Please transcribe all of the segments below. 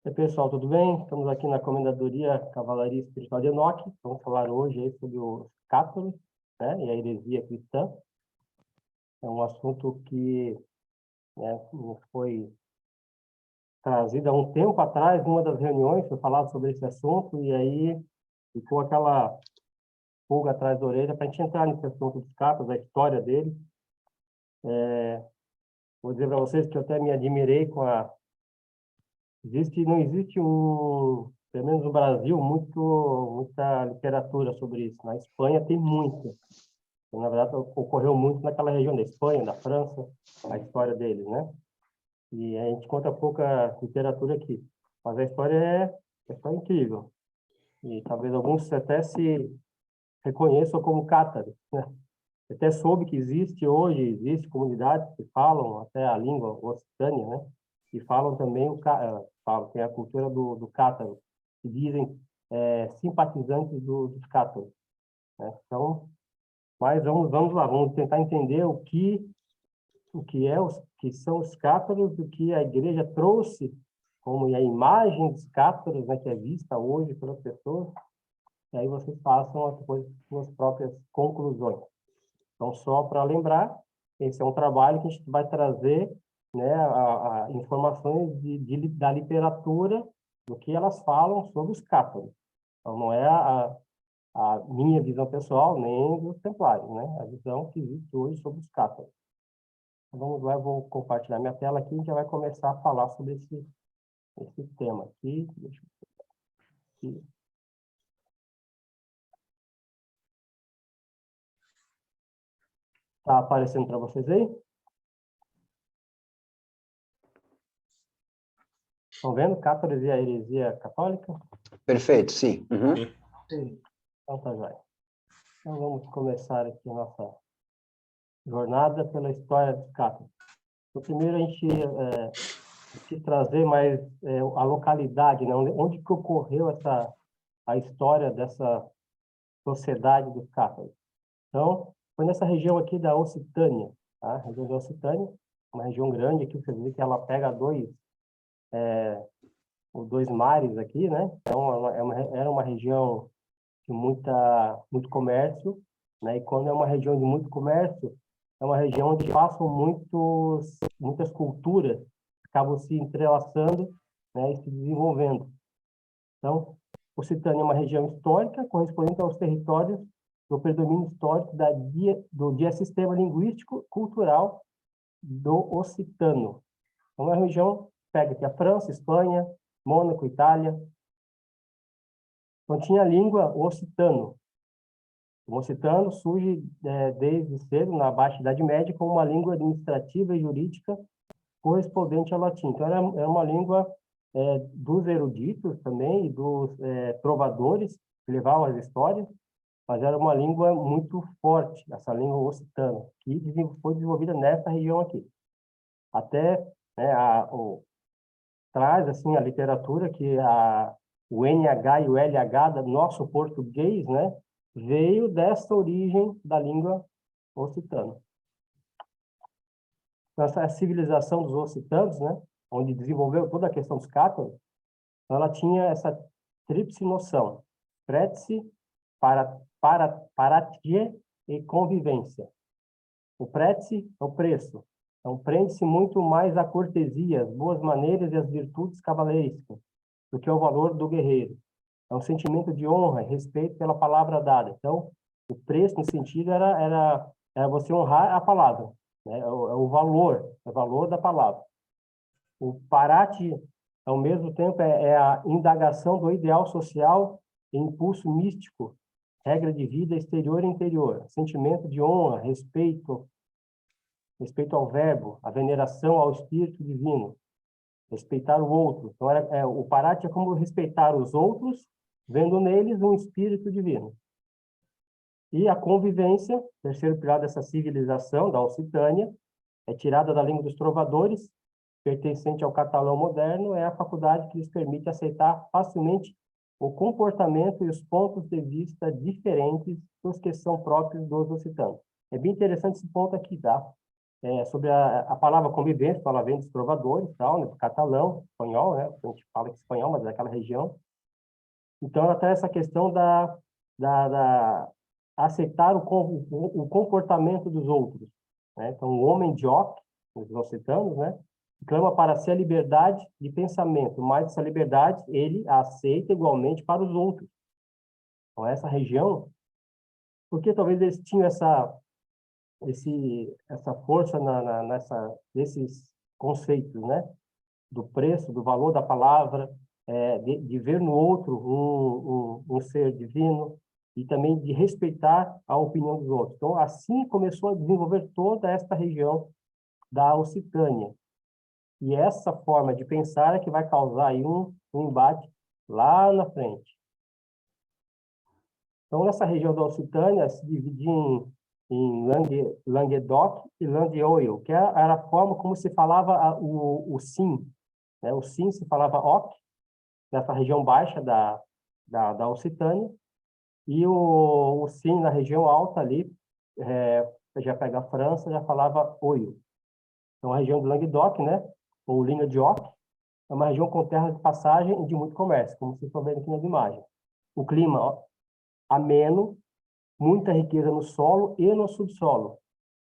Oi, pessoal, tudo bem? Estamos aqui na Comendadoria Cavalaria Espiritual de Enoque. Vamos falar hoje aí sobre os cátaros, né, e a heresia cristã. É um assunto que, né, nos foi trazido há um tempo atrás, numa das reuniões, foi falado sobre esse assunto, e aí ficou aquela pulga atrás da orelha para a gente entrar nesse assunto dos cátaros, a história deles. Vou dizer para vocês que eu até me admirei com a... não existe pelo menos no Brasil, muita literatura sobre isso. Na Espanha tem muita. Na verdade, ocorreu muito naquela região da Espanha, da França, a história deles, né? E a gente conta pouca literatura aqui. Mas a história é incrível. E talvez alguns até se reconheçam como cátaros, né? Até soube que existe comunidades que falam até a língua occitânia, né? E falam também tem a cultura do cátaro, que dizem simpatizantes dos cátaros, né? Então, mas vamos lá, vamos tentar entender o que que são os cátaros, o que a igreja trouxe como a imagem dos cátaros, né, que é vista hoje pelas pessoas, e aí vocês façam as suas próprias conclusões. Então, só para lembrar, esse é um trabalho que a gente vai trazer, né, a informações da literatura, do que elas falam sobre os cátaros. Então, não é a minha visão pessoal, nem dos templários, né? A visão que existe hoje sobre os cátaros. Então, vamos lá, eu vou compartilhar minha tela aqui e já vai começar a falar sobre esse tema aqui. Deixa eu ver aqui. Está aparecendo para vocês aí? Estão vendo? Cátaros e a heresia católica? Perfeito, sim. Uhum. Sim. Então, tá jóia. Então, vamos começar aqui a nossa jornada pela história dos cátaros. Então, primeiro, a gente quis trazer mais a localidade, né? Onde que ocorreu a história dessa sociedade dos cátaros. Então, foi nessa região aqui da Occitânia, tá? A região da Occitânia, uma região grande aqui, você vê que ela pega os dois mares aqui, né? Então, era uma região de muito comércio, né? E quando é uma região de muito comércio, é uma região onde passam muitas culturas, acabam se entrelaçando, né? E se desenvolvendo. Então, Occitânia é uma região histórica correspondente aos territórios do predomínio histórico do diassistema linguístico cultural do occitano. É uma região pega aqui a França, Espanha, Mônaco, Itália. Então, tinha a língua occitano. O occitano surge desde cedo, na Baixa Idade Média, como uma língua administrativa e jurídica correspondente ao latim. Então, era uma língua dos eruditos também e dos trovadores que levavam as histórias, mas era uma língua muito forte, essa língua occitana, que foi desenvolvida nessa região aqui. Até né, traz assim a literatura que o NH e o LH do nosso português, né, veio dessa origem da língua occitana. Então, essa civilização dos occitanos, né, onde desenvolveu toda a questão dos cátaros, ela tinha essa tríplice noção: prédice, paratie e convivência. O prédice é o preço. Então, prende-se muito mais à cortesia, as boas maneiras e as virtudes cavaleirescas do que ao valor do guerreiro. É um sentimento de honra e respeito pela palavra dada. Então, o preço, no sentido, era você honrar a palavra, né? O valor da palavra. O parate, ao mesmo tempo, é a indagação do ideal social e impulso místico, regra de vida exterior e interior, sentimento de honra, respeito ao verbo, a veneração ao espírito divino, respeitar o outro. Então, o parate é como respeitar os outros, vendo neles um espírito divino. E a convivência, terceiro pilar dessa civilização, da Occitânia, é tirada da língua dos trovadores, pertencente ao catalão moderno, é a faculdade que lhes permite aceitar facilmente o comportamento e os pontos de vista diferentes dos que são próprios dos occitanos. É bem interessante esse ponto aqui, tá? sobre a palavra convivência, ela vem dos trovadores, tal, né, do catalão, espanhol, né, a gente fala que espanhol, mas é daquela região. Então, ela traz essa questão da aceitar o comportamento dos outros, né? Então, o homem Jock, os occitanos, né, clama para si a liberdade de pensamento, mas essa liberdade ele a aceita igualmente para os outros. Então, essa região, porque talvez eles tinham essa força nesses conceitos, né? Do preço, do valor da palavra, de ver no outro um ser divino e também de respeitar a opinião dos outros. Então, assim começou a desenvolver toda esta região da Occitânia. E essa forma de pensar é que vai causar aí um embate lá na frente. Então, nessa região da Occitânia, se divide em Languedoc e Languedoc, que era a forma como se falava o sim, né? O sim se falava oc, nessa região baixa da Occitânia, e o sim na região alta ali, já pega a França, já falava oio. Então, a região do Languedoc, né? Ou Linha de Oc, é uma região com terras de passagem e de muito comércio, como vocês estão vendo aqui nas imagens. O clima, ó, ameno, muita riqueza no solo e no subsolo.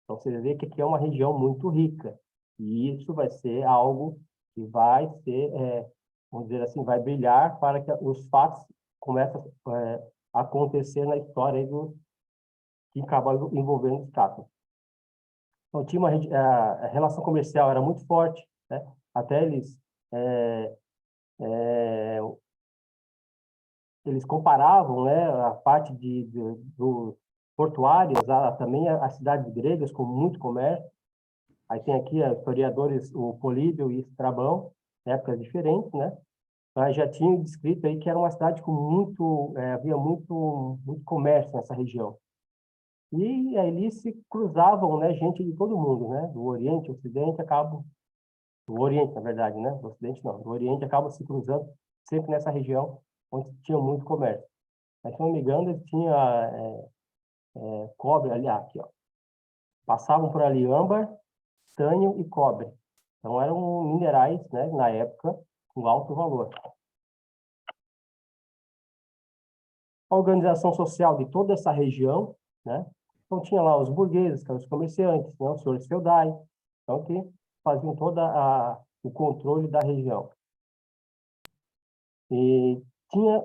Então, você vê que aqui é uma região muito rica. E isso vai ser algo que vai ser, vamos dizer assim, vai brilhar para que os fatos comecem a acontecer na história aí que acaba envolvendo os casos. Então, tinha a relação comercial era muito forte, né? Até eles comparavam, né, a parte dos portuários, também as cidades gregas com muito comércio. Aí tem aqui historiadores, o Políbio e Estrabão, épocas diferentes, né? Mas já tinham descrito aí que era uma cidade com havia muito comércio nessa região. E ali se cruzavam, né, gente de todo mundo, né? Do Oriente, Ocidente, do Oriente, na verdade, né? Do Ocidente não, do Oriente acaba se cruzando sempre nessa região onde tinha muito comércio. Mas, se não me engano, eles tinham cobre ali, aqui, ó. Passavam por ali âmbar, tânio e cobre. Então, eram minerais, né, na época, com alto valor. A organização social de toda essa região, né? Então, tinha lá os burgueses, que eram os comerciantes, né, os senhores feudais, então, que faziam o controle da região. E tinha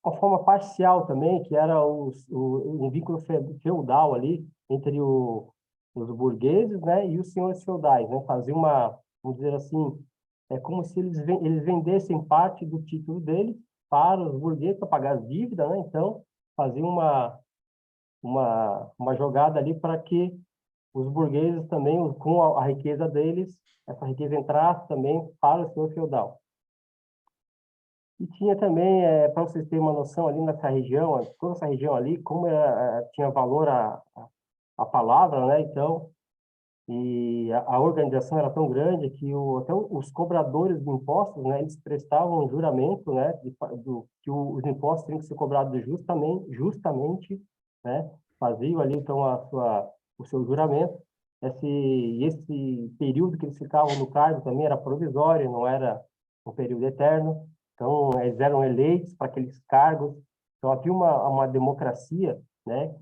uma forma parcial também, que era um vínculo feudal ali, entre os burgueses, né, e os senhores feudais, né? Fazia vamos dizer assim, é como se eles vendessem parte do título deles para os burgueses para pagar as dívidas, né? Então, fazia uma jogada ali para que os burgueses também, com a riqueza deles, essa riqueza entrasse também para o senhor feudal. E tinha também, para vocês terem uma noção ali nessa região, toda essa região ali, como tinha valor a palavra, né? Então, e a organização era tão grande que até os cobradores de impostos, né, eles prestavam um juramento, né, que os impostos tinham que ser cobrados justamente, né, faziam ali então o seu juramento. Esse período que eles ficavam no cargo também era provisório, não era um período eterno. Então, eles eram eleitos para aqueles cargos. Então, havia uma democracia, né,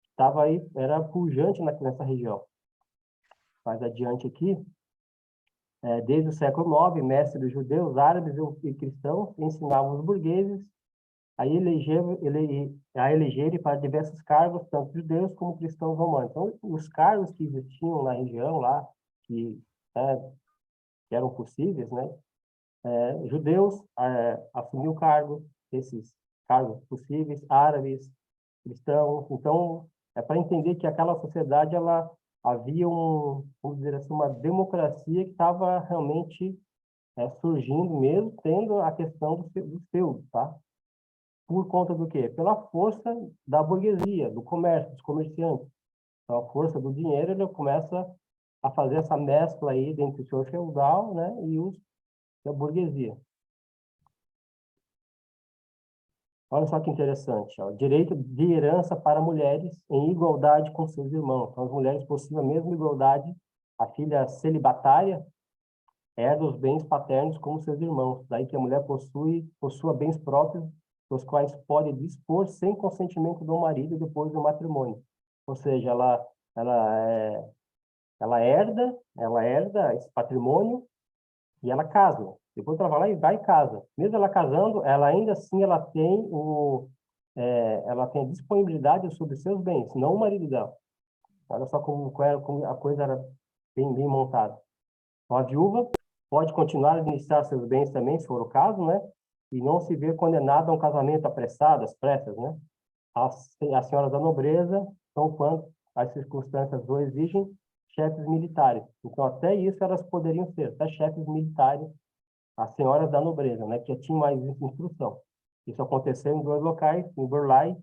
estava aí, era pujante nessa região. Mais adiante aqui, desde o século IX, mestres judeus, árabes e cristãos ensinavam os burgueses a elegerem para diversos cargos, tanto judeus como cristãos romanos. Então, os cargos que existiam na região lá, que, que eram possíveis, né? Judeus assumiam o cargo, esses cargos possíveis, árabes, cristãos. Então, é para entender que aquela sociedade, havia vamos dizer assim, uma democracia que estava realmente surgindo mesmo, tendo a questão do feudo, tá? Por conta do quê? Pela força da burguesia, do comércio, dos comerciantes. Então, a força do dinheiro, ele começa a fazer essa mescla aí entre o senhor feudal, né, e a burguesia. Olha só que interessante, ó. Direito de herança para mulheres em igualdade com seus irmãos. Então, as mulheres possuem a mesma igualdade A filha celibatária herda os bens paternos como seus irmãos. Daí que a mulher possua bens próprios, dos quais pode dispor sem consentimento do marido depois do matrimônio. Ou seja, ela herda esse patrimônio e ela casa. Depois ela vai lá e vai e casa. Mesmo ela casando, ela ainda assim ela tem a disponibilidade sobre seus bens, não o marido dela. Olha só como a coisa era bem montada. Então, a viúva pode continuar a administrar seus bens também, se for o caso, né? E não se ver condenada a um casamento apressado, às pressas, né? As senhoras da nobreza são, quando as circunstâncias o exigem, chefes militares. Então, até isso elas poderiam ser, até chefes militares, as senhoras da nobreza, né? Que já tinham mais instrução. Isso aconteceu em 2 locais, em Burlai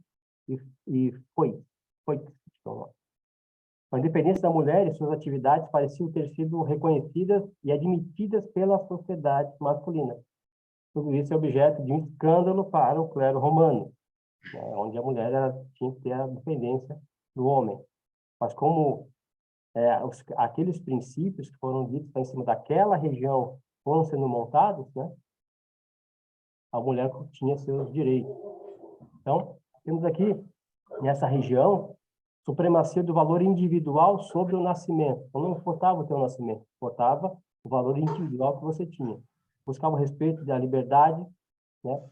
e Foix. Então, a independência da mulher e suas atividades pareciam ter sido reconhecidas e admitidas pela sociedade masculina. Tudo isso é objeto de um escândalo para o clero romano, né, onde a mulher tinha que ter a dependência do homem. Mas como aqueles princípios que foram ditos em cima daquela região foram sendo montados, né, a mulher tinha seus direitos. Então, temos aqui, nessa região, supremacia do valor individual sobre o nascimento. Então, não importava o teu nascimento, importava o valor individual que você tinha. Buscava o respeito da liberdade, né?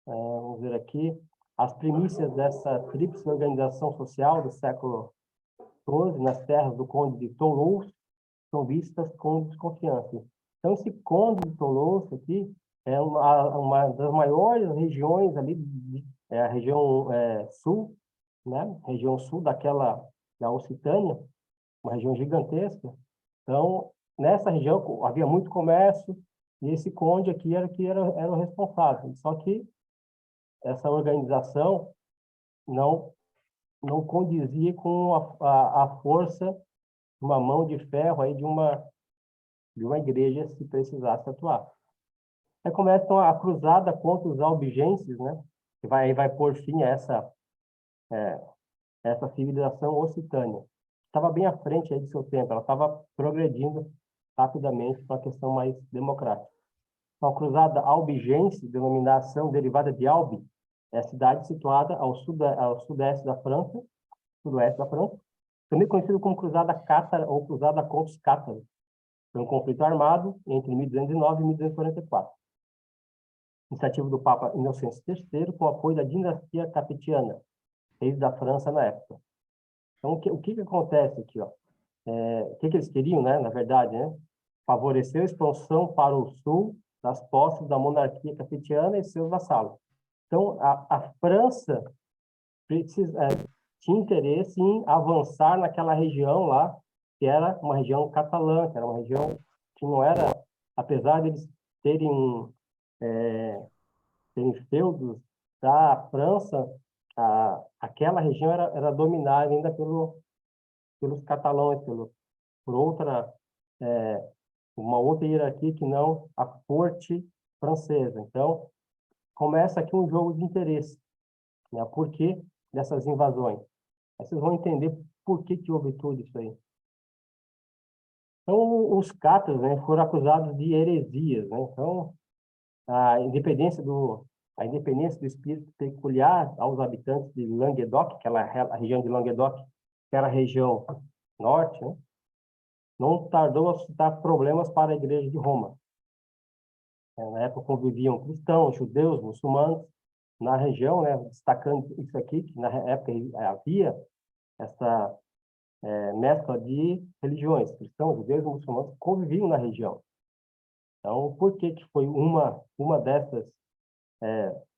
Vamos ver aqui, as primícias dessa tríplice organização social do século XII, nas terras do Conde de Toulouse, são vistas com desconfiança. Então, esse Conde de Toulouse aqui é uma das maiores regiões ali, a região sul, né? Região sul da Occitânia, uma região gigantesca. Então, nessa região havia muito comércio e esse conde aqui era o responsável. Só que essa organização não condizia com a força de uma mão de ferro aí de uma igreja, se precisasse atuar. Aí começa então, a cruzada contra os albigenses, né? Que vai pôr fim a essa civilização occitânia. Estava bem à frente aí do seu tempo, ela estava progredindo rapidamente para a questão mais democrática. Então, a cruzada albigense, denominação derivada de Albi, é a cidade situada ao sudeste da França, sudoeste da França, também conhecido como Cruzada Cátara ou Cruzada contra os Cátaros. Foi um conflito armado entre 1209 e 1244. Iniciativa do Papa Inocêncio III, com apoio da dinastia capetiana, reis da França na época. Então, o que acontece aqui? Ó? O que eles queriam, né, na verdade, né? Favorecer a expansão para o sul das posses da monarquia capetiana e seus vassalos. Então, a França tinha interesse em avançar naquela região lá, que era uma região catalã, que era uma região que não era, apesar de eles terem feudos da França, aquela região era dominada ainda pelos catalães, por uma outra hierarquia que não a corte francesa. Então, começa aqui um jogo de interesse, né? Por que dessas invasões? Aí vocês vão entender por que houve tudo isso aí. Então, os cátaros, né, foram acusados de heresias, né? Então, a independência do espírito peculiar aos habitantes de Languedoc, a região de Languedoc, que era a região norte, né, não tardou a suscitar problemas para a Igreja de Roma. Na época conviviam cristãos, judeus, muçulmanos na região, né, destacando isso aqui, que na época havia essa mescla de religiões, cristãos, judeus e muçulmanos conviviam na região. Então, por que foi uma dessas,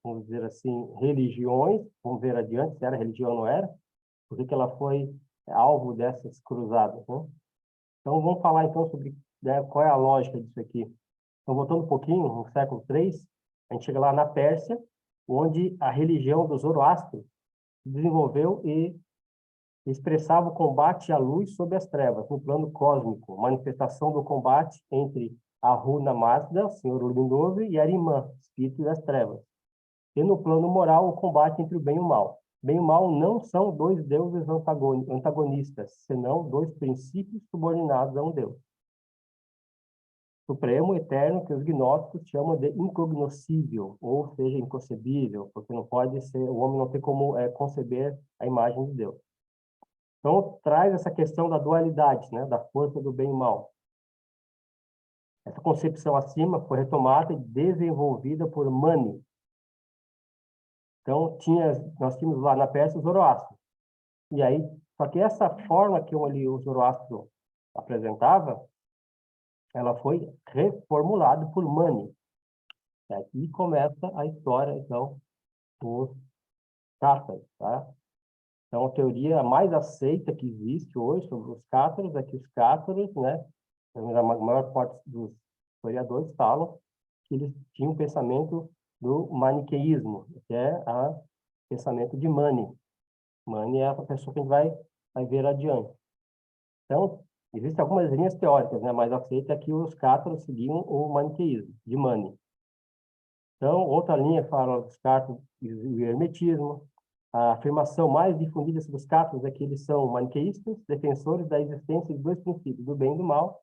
vamos dizer assim, religiões, vamos ver adiante se era religião ou não era, por que ela foi alvo dessas cruzadas, né? Então, vamos falar então sobre, né, qual é a lógica disso aqui. Então, voltando um pouquinho, no século III, a gente chega lá na Pérsia, onde a religião do Zoroastro se desenvolveu e expressava o combate à luz sobre as trevas, no plano cósmico, manifestação do combate entre Ahura Mazda, Senhor Luminoso, e Arimã, Espírito das Trevas. E no plano moral, o combate entre o bem e o mal. Bem e mal não são dois deuses antagonistas, senão dois princípios subordinados a um Deus. Supremo, eterno, que os gnósticos chamam de incognoscível, ou seja, inconcebível, porque não pode ser, o homem não tem como conceber a imagem de Deus. Então, traz essa questão da dualidade, né, da força do bem e mal. Essa concepção acima foi retomada e desenvolvida por Mani. Então, nós tínhamos lá na Pérsia o Zoroastro. E aí, só que essa forma que o Zoroastro apresentava, ela foi reformulada por Mani. E aqui começa a história, então, dos cátaros, tá? Então, a teoria mais aceita que existe hoje sobre os cátaros é que os cátaros, né, a maior parte dos historiadores falam que eles tinham um pensamento do maniqueísmo, que é o pensamento de Mani. Mani é a pessoa que a gente vai ver adiante. Então, existem algumas linhas teóricas, né, mas aceita que os cátaros seguiam o maniqueísmo, de Mani. Então, outra linha fala dos cátaros e o hermetismo. A afirmação mais difundida sobre os cátaros é que eles são maniqueístas, defensores da existência de dois princípios, do bem e do mal.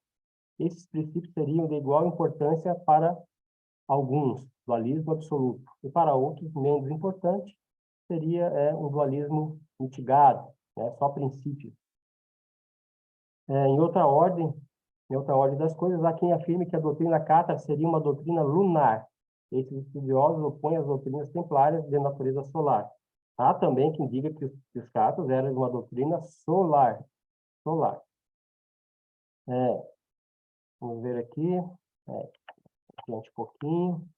Esses princípios seriam de igual importância para alguns, dualismo absoluto, e para outros, menos importante, seria um dualismo mitigado, né, só princípios. Em outra ordem das coisas, há quem afirme que a doutrina cátara seria uma doutrina lunar. Esses estudiosos opõem as doutrinas templárias de natureza solar. Há também quem diga que os cátaros eram uma doutrina solar. Vamos ver aqui. Adiante um pouquinho.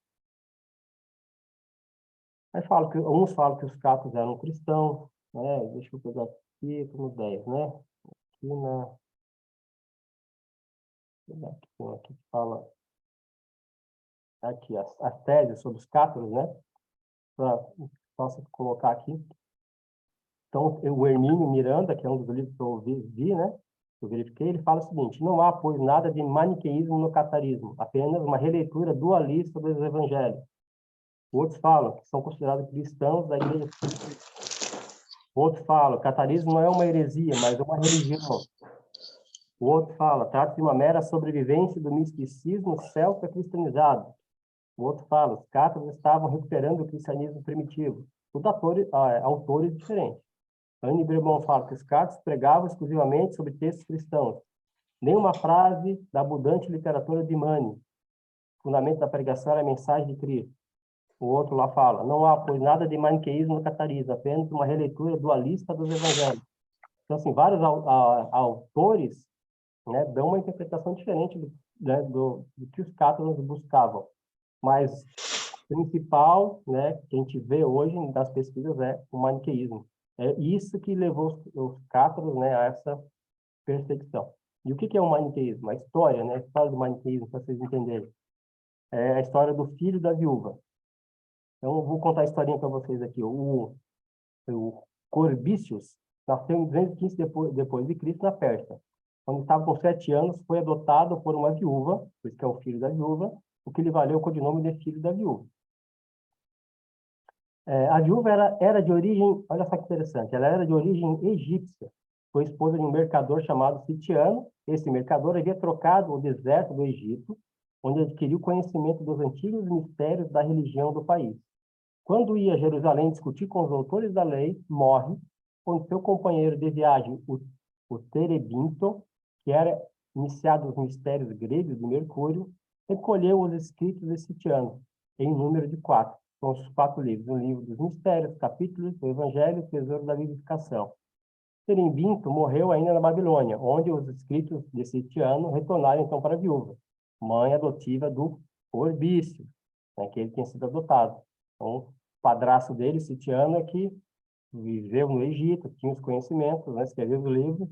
Aí uns falam que os cátaros eram cristãos, né? Deixa eu pegar aqui, como 10, né? Aqui fala aqui as teses sobre os cátaros, né? Posso colocar aqui. Então, o Hermínio Miranda, que é um dos livros que eu vi, né? Eu verifiquei, ele fala o seguinte: não há, pois, nada de maniqueísmo no catarismo, apenas uma releitura dualista dos evangelhos. Outros falam que são considerados cristãos da igreja. Outros falam, catarismo não é uma heresia, mas uma religião. O outro fala, trata-se de uma mera sobrevivência do misticismo celta cristianizado. O outro fala, os cátaros estavam recuperando o cristianismo primitivo. Tudo autores diferentes. Anne Bremont fala que os cátaros pregavam exclusivamente sobre textos cristãos. Nenhuma frase da abundante literatura de Mani. O fundamento da pregação era a mensagem de Cristo. O outro lá fala, não há, pois, nada de maniqueísmo no catarismo, apenas uma releitura dualista dos evangelhos. Então, assim, vários autores, né, dão uma interpretação diferente do que os cátaros buscavam. Mas o principal, né, que a gente vê hoje das pesquisas é o maniqueísmo. É isso que levou os cátaros, né, a essa perseguição. E o que é o maniqueísmo? A história, né, a história do maniqueísmo, para vocês entenderem. É a história do filho da viúva. Então, eu vou contar a historinha para vocês aqui. O Corbícius nasceu em 215 depois de Cristo na Pérsia. Quando estava com 7 anos, foi adotado por uma viúva, por isso que é o filho da viúva, o que lhe valeu o codinome de filho da viúva. A viúva era de origem, olha só que interessante, ela era de origem egípcia. Foi esposa de um mercador chamado Citiano. Esse mercador havia trocado o deserto do Egito, onde adquiriu conhecimento dos antigos mistérios da religião do país. Quando ia a Jerusalém discutir com os autores da lei, morre, quando seu companheiro de viagem, o Terebinto, que era iniciado nos mistérios gregos de Mercúrio, recolheu os escritos de Citiano, em número de 4. São os 4 livros: o livro dos mistérios, capítulos, o Evangelho e o tesouro da vivificação. Terebinto morreu ainda na Babilônia, onde os escritos de Citiano retornaram então para a viúva, mãe adotiva do Corbício, né, que ele tinha sido adotado. Então, o padrasto dele, Citiano, é que viveu no Egito, tinha os conhecimentos, né, escreveu os livros,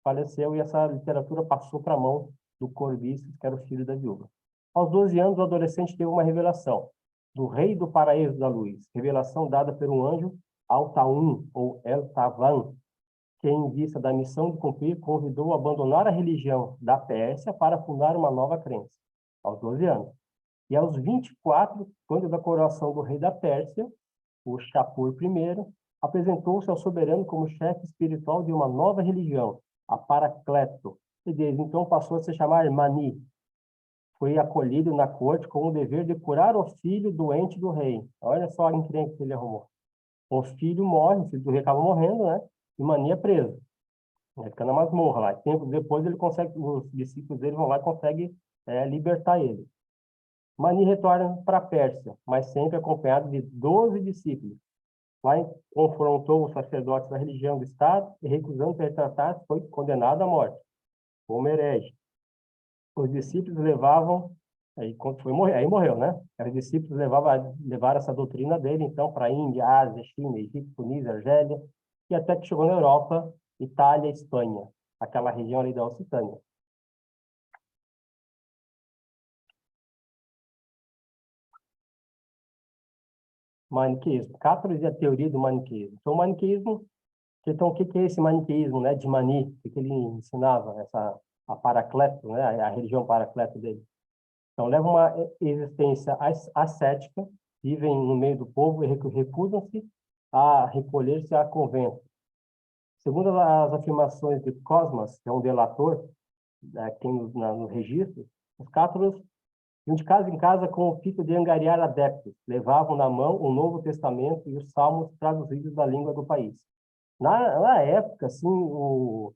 faleceu e essa literatura passou para a mão do Corbício, que era o filho da viúva. Aos 12 anos, o adolescente teve uma revelação do rei do paraíso da luz, revelação dada por um anjo, Altaun, ou El-Tavan, que, em vista da missão de cumprir, convidou a abandonar a religião da Pérsia para fundar uma nova crença, aos 12 anos. E aos 24, quando da coroação do rei da Pérsia, o Shapur I, apresentou-se ao soberano como chefe espiritual de uma nova religião, a Paracleto, e desde então passou a se chamar Mani. Foi acolhido na corte com o dever de curar o filho doente do rei. Olha só a encrenca que ele arrumou. O filho morre, o filho do rei acaba morrendo, né? E Mani é preso. Ele fica na masmorra lá. Tempos depois ele consegue, os discípulos dele vão lá e conseguem libertar ele. Mani retorna para a Pérsia, mas sempre acompanhado de 12 discípulos. Lá confrontou os sacerdotes da religião do Estado e, recusando ser tratado, foi condenado à morte, como herege. Os discípulos levavam, aí quando foi morrer, aí morreu, né? Os discípulos levaram essa doutrina dele, então, para a Índia, Ásia, China, Egito, Tunísia, Argélia, e até que chegou na Europa, Itália, Espanha, aquela região ali da Occitânia. Maniqueísmo. Cátaros e a teoria do maniqueísmo. Então, o maniqueísmo, então, o que é esse maniqueísmo, né, de Mani? O que ele ensinava, a Paracleto, né, a religião Paracleto dele? Então, levam uma existência ascética, vivem no meio do povo e recusam-se a recolher-se a convento. Segundo as afirmações de Cosmas, que é um delator, aqui no registro, os cátaros iam de casa em casa com o fito de angariar adeptos, levavam na mão o Novo Testamento e os Salmos traduzidos da língua do país. Na época, assim, o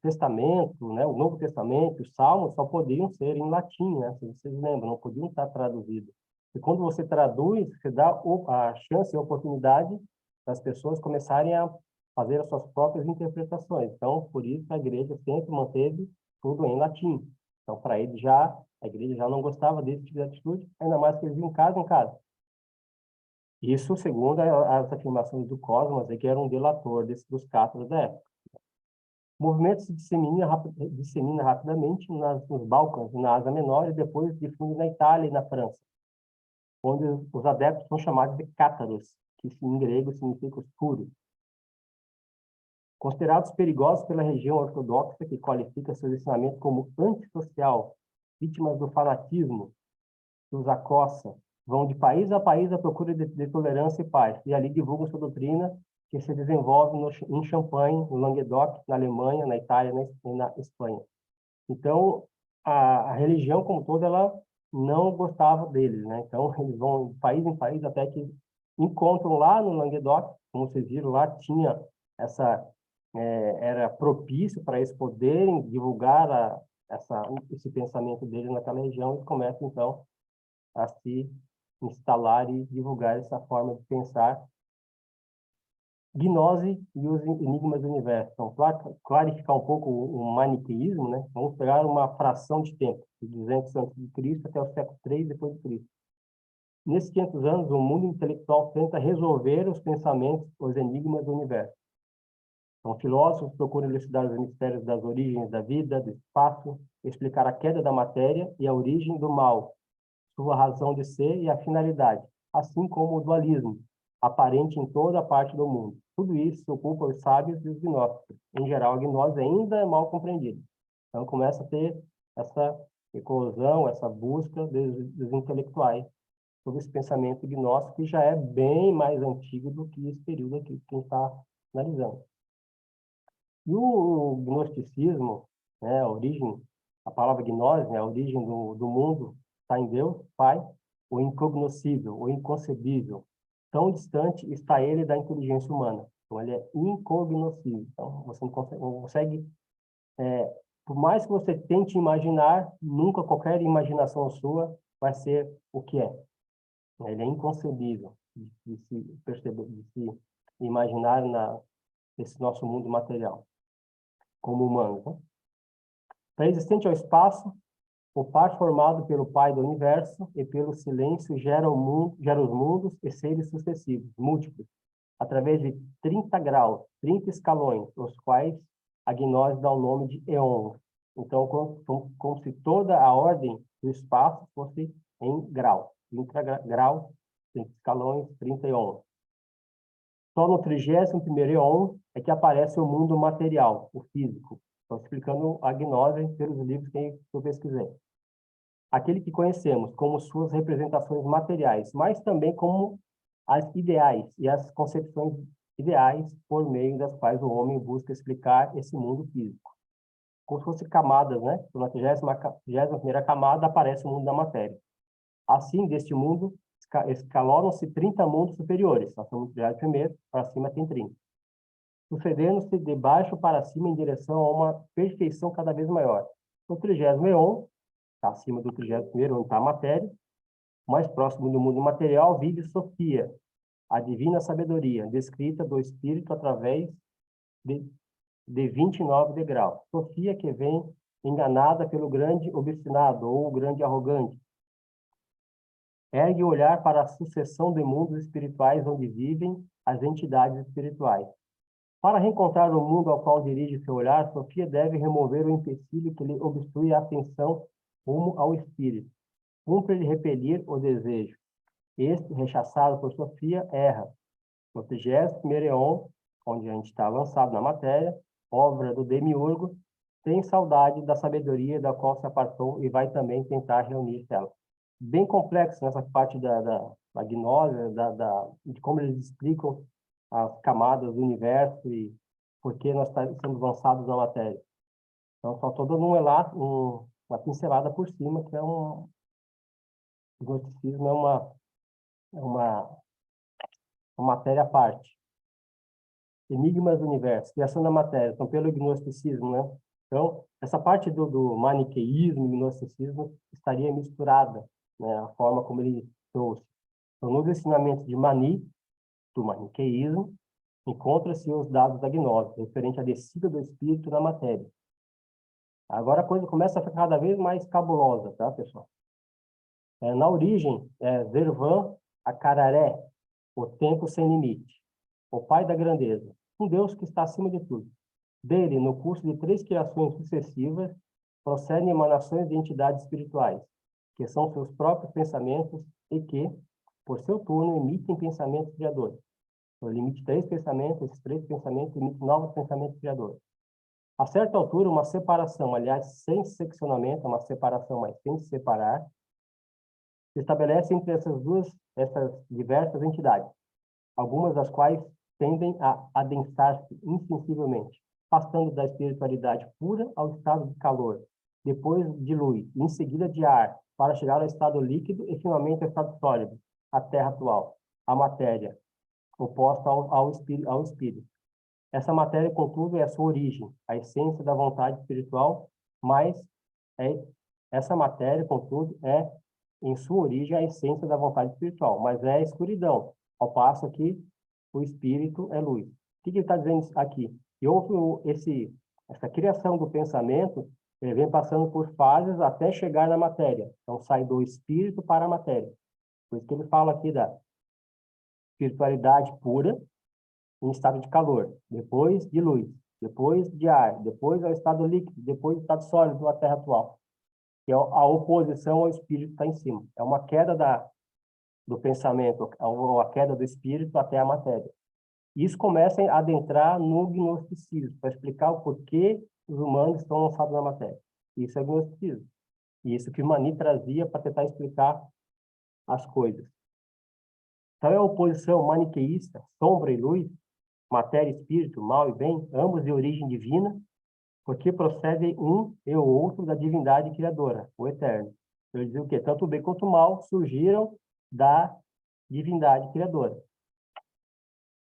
Testamento, né, o Novo Testamento, os Salmos só podiam ser em latim, né, se vocês lembram, não podiam estar traduzidos. E quando você traduz, você dá a chance e a oportunidade das pessoas começarem a fazer as suas próprias interpretações. Então, por isso a igreja sempre manteve tudo em latim. Então, para ele a igreja já não gostava desse tipo de atitude, ainda mais que eles iam casa em casa. Isso segundo as afirmações do Cosmas, que era um delator dos cátaros da época. O movimento se dissemina rapidamente nos Balcãs, na Ásia Menor, e depois difunde na Itália e na França, onde os adeptos são chamados de cátaros, que em grego significa os puros. Considerados perigosos pela região ortodoxa, que qualifica seu ensinamento como antissocial, vítimas do fanatismo, que os acossa, vão de país a país à procura de tolerância e paz, e ali divulgam sua doutrina, que se desenvolve em Champagne, no Languedoc, na Alemanha, na Itália e na Espanha. Então, a religião como toda, ela não gostava deles, né? Então, eles vão de país em país até que encontram lá no Languedoc, como vocês viram lá, tinha era propício para eles poderem divulgar esse pensamento deles naquela região e começam, então, a se instalar e divulgar essa forma de pensar. Gnose e os enigmas do universo. Então, para clarificar um pouco o maniqueísmo, né, vamos pegar uma fração de tempo, de 200 a.C. até o século III depois de Cristo. Nesses 500 anos, o mundo intelectual tenta resolver os pensamentos, os enigmas do universo. Então, filósofos procuram elucidar os mistérios das origens da vida, do espaço, explicar a queda da matéria e a origem do mal, sua razão de ser e a finalidade, assim como o dualismo, aparente em toda parte do mundo. Tudo isso se ocupa os sábios e os gnósticos. Em geral, a gnose ainda é mal compreendida. Então, começa a ter essa eclosão, essa busca dos intelectuais sobre esse pensamento gnóstico, que já é bem mais antigo do que esse período aqui que a gente está analisando. E o gnosticismo, né, a palavra gnose, né, a origem do mundo está em Deus, Pai, o incognoscível, o inconcebível. Tão distante está ele da inteligência humana. Então, ele é incognoscível. Então, você não consegue por mais que você tente imaginar, nunca qualquer imaginação sua vai ser o que é. Ele é inconcebível de se perceber, de se imaginar nesse nosso mundo material, como humano. Né? Pré-existente ao espaço, o par formado pelo Pai do Universo e pelo silêncio gera os mundos e seres sucessivos, múltiplos, através de 30 graus, 30 escalões, os quais a gnose dá o nome de eons. Então, como se toda a ordem do espaço fosse em grau. 30 graus, 30 escalões, 30 eons. Só no 31º eon é que aparece o mundo material, o físico. Estou explicando a gnose pelos livros que eu pesquisei. Aquele que conhecemos como suas representações materiais, mas também como as ideais e as concepções ideais por meio das quais o homem busca explicar esse mundo físico. Como se fossem camadas, né? Na 31ª camada aparece o mundo da matéria. Assim, deste mundo, escalonam-se 30 mundos superiores. Nós estamos no 31º, para cima tem 30. Sucedendo-se de baixo para cima em direção a uma perfeição cada vez maior. O 30º éon, está acima do 31º, onde está a matéria, mais próximo do mundo material, vive Sofia, a divina sabedoria, descrita do Espírito através de 29 degraus. Sofia que vem enganada pelo grande obstinado ou o grande arrogante. Ergue o olhar para a sucessão de mundos espirituais onde vivem as entidades espirituais. Para reencontrar o mundo ao qual dirige seu olhar, Sofia deve remover o empecilho que lhe obstrui a atenção rumo ao espírito. Cumpre-lhe repelir o desejo. Este, rechaçado por Sofia, erra. No 31º éon, onde a gente está lançado na matéria, obra do demiurgo, tem saudade da sabedoria da qual se apartou e vai também tentar reunir ela. Bem complexo nessa parte da gnose, de como eles explicam as camadas do universo e por que nós estamos lançados na matéria. Então, só estou dando uma pincelada por cima, que é o gnosticismo é uma matéria à parte. Enigmas do universo, criação da matéria, então pelo gnosticismo, né? Então, essa parte do maniqueísmo e gnosticismo estaria misturada, né? A forma como ele trouxe. Então, nos ensinamentos de Mani, do maniqueísmo, encontra-se os dados da gnose, referente à descida do espírito na matéria. Agora a coisa começa a ficar cada vez mais cabulosa, tá, pessoal? Na origem, Zervan Acararé, o tempo sem limite, o pai da grandeza, um Deus que está acima de tudo. Dele, no curso de 3 criações sucessivas, procedem emanações de entidades espirituais, que são seus próprios pensamentos e que, por seu turno, emitem pensamentos criadores. Então, ele emite 3 pensamentos, esses 3 pensamentos emitem novos pensamentos criadores. A certa altura, uma separação, aliás, sem seccionamento, uma separação, mas sem se separar, se estabelece entre essas diversas entidades, algumas das quais tendem a adensar-se insensivelmente, passando da espiritualidade pura ao estado de calor, depois de luz, em seguida de ar, para chegar ao estado líquido e finalmente ao estado sólido, a terra atual, a matéria, oposta ao espírito. Essa matéria, contudo, é a sua origem, a essência da vontade espiritual, mas essa matéria, contudo, é, em sua origem, a essência da vontade espiritual, mas é a escuridão, ao passo que o espírito é luz. O que ele está dizendo aqui? Que houve essa criação do pensamento, ele vem passando por fases até chegar na matéria. Então, sai do espírito para a matéria. Por isso que ele fala aqui da espiritualidade pura, em estado de calor, depois de luz, depois de ar, depois ao estado líquido, depois do estado sólido, a terra atual. Que é a oposição ao espírito que está em cima. É uma queda do pensamento, a queda do espírito até a matéria. Isso começa a adentrar no gnosticismo, para explicar o porquê os humanos estão lançados na matéria. Isso é gnosticismo. E isso que Mani trazia para tentar explicar as coisas. Então, é a oposição maniqueísta, sombra e luz, matéria e espírito, mal e bem, ambos de origem divina, porque procedem um e o outro da divindade criadora, o eterno. Ele diz o quê? Tanto o bem quanto o mal surgiram da divindade criadora.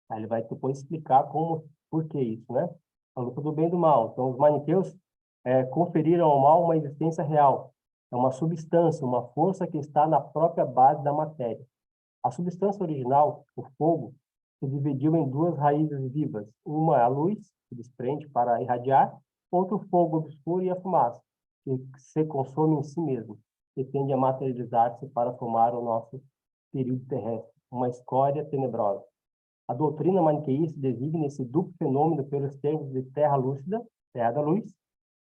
Aí ele vai depois explicar por que isso, né? A luta do bem e do mal. Então, os maniqueus conferiram ao mal uma existência real. É uma substância, uma força que está na própria base da matéria. A substância original, o fogo, se dividiu em 2 raízes vivas. Uma é a luz, que desprende para irradiar, outro fogo obscuro e a fumaça, que se consome em si mesmo, e tende a materializar-se para formar o nosso período terrestre, uma escória tenebrosa. A doutrina maniqueísta designa esse duplo fenômeno pelos termos de terra lúcida, terra da luz,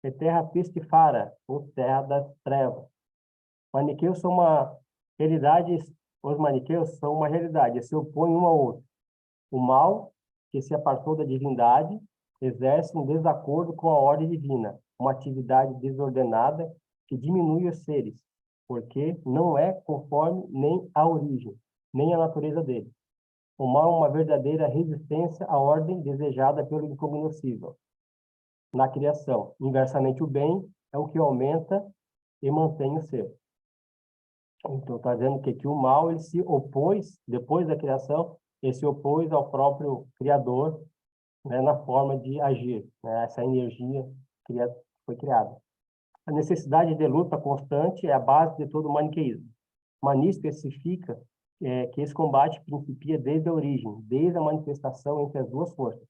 e terra pestifara, ou terra das trevas. Maniqueus são uma realidade, os maniqueus são uma realidade, se opõem um ao outro. O mal, que se apartou da divindade, exerce um desacordo com a ordem divina, uma atividade desordenada que diminui os seres, porque não é conforme nem a origem, nem a natureza dele. O mal é uma verdadeira resistência à ordem desejada pelo incognoscível na criação. Inversamente, o bem é o que aumenta e mantém o ser. Então, está dizendo que o mal ele se opôs, depois da criação, ele se opôs ao próprio Criador, né, na forma de agir, né, essa energia foi criada. A necessidade de luta constante é a base de todo o maniqueísmo. Mani especifica que esse combate principia desde a origem, desde a manifestação entre as duas forças.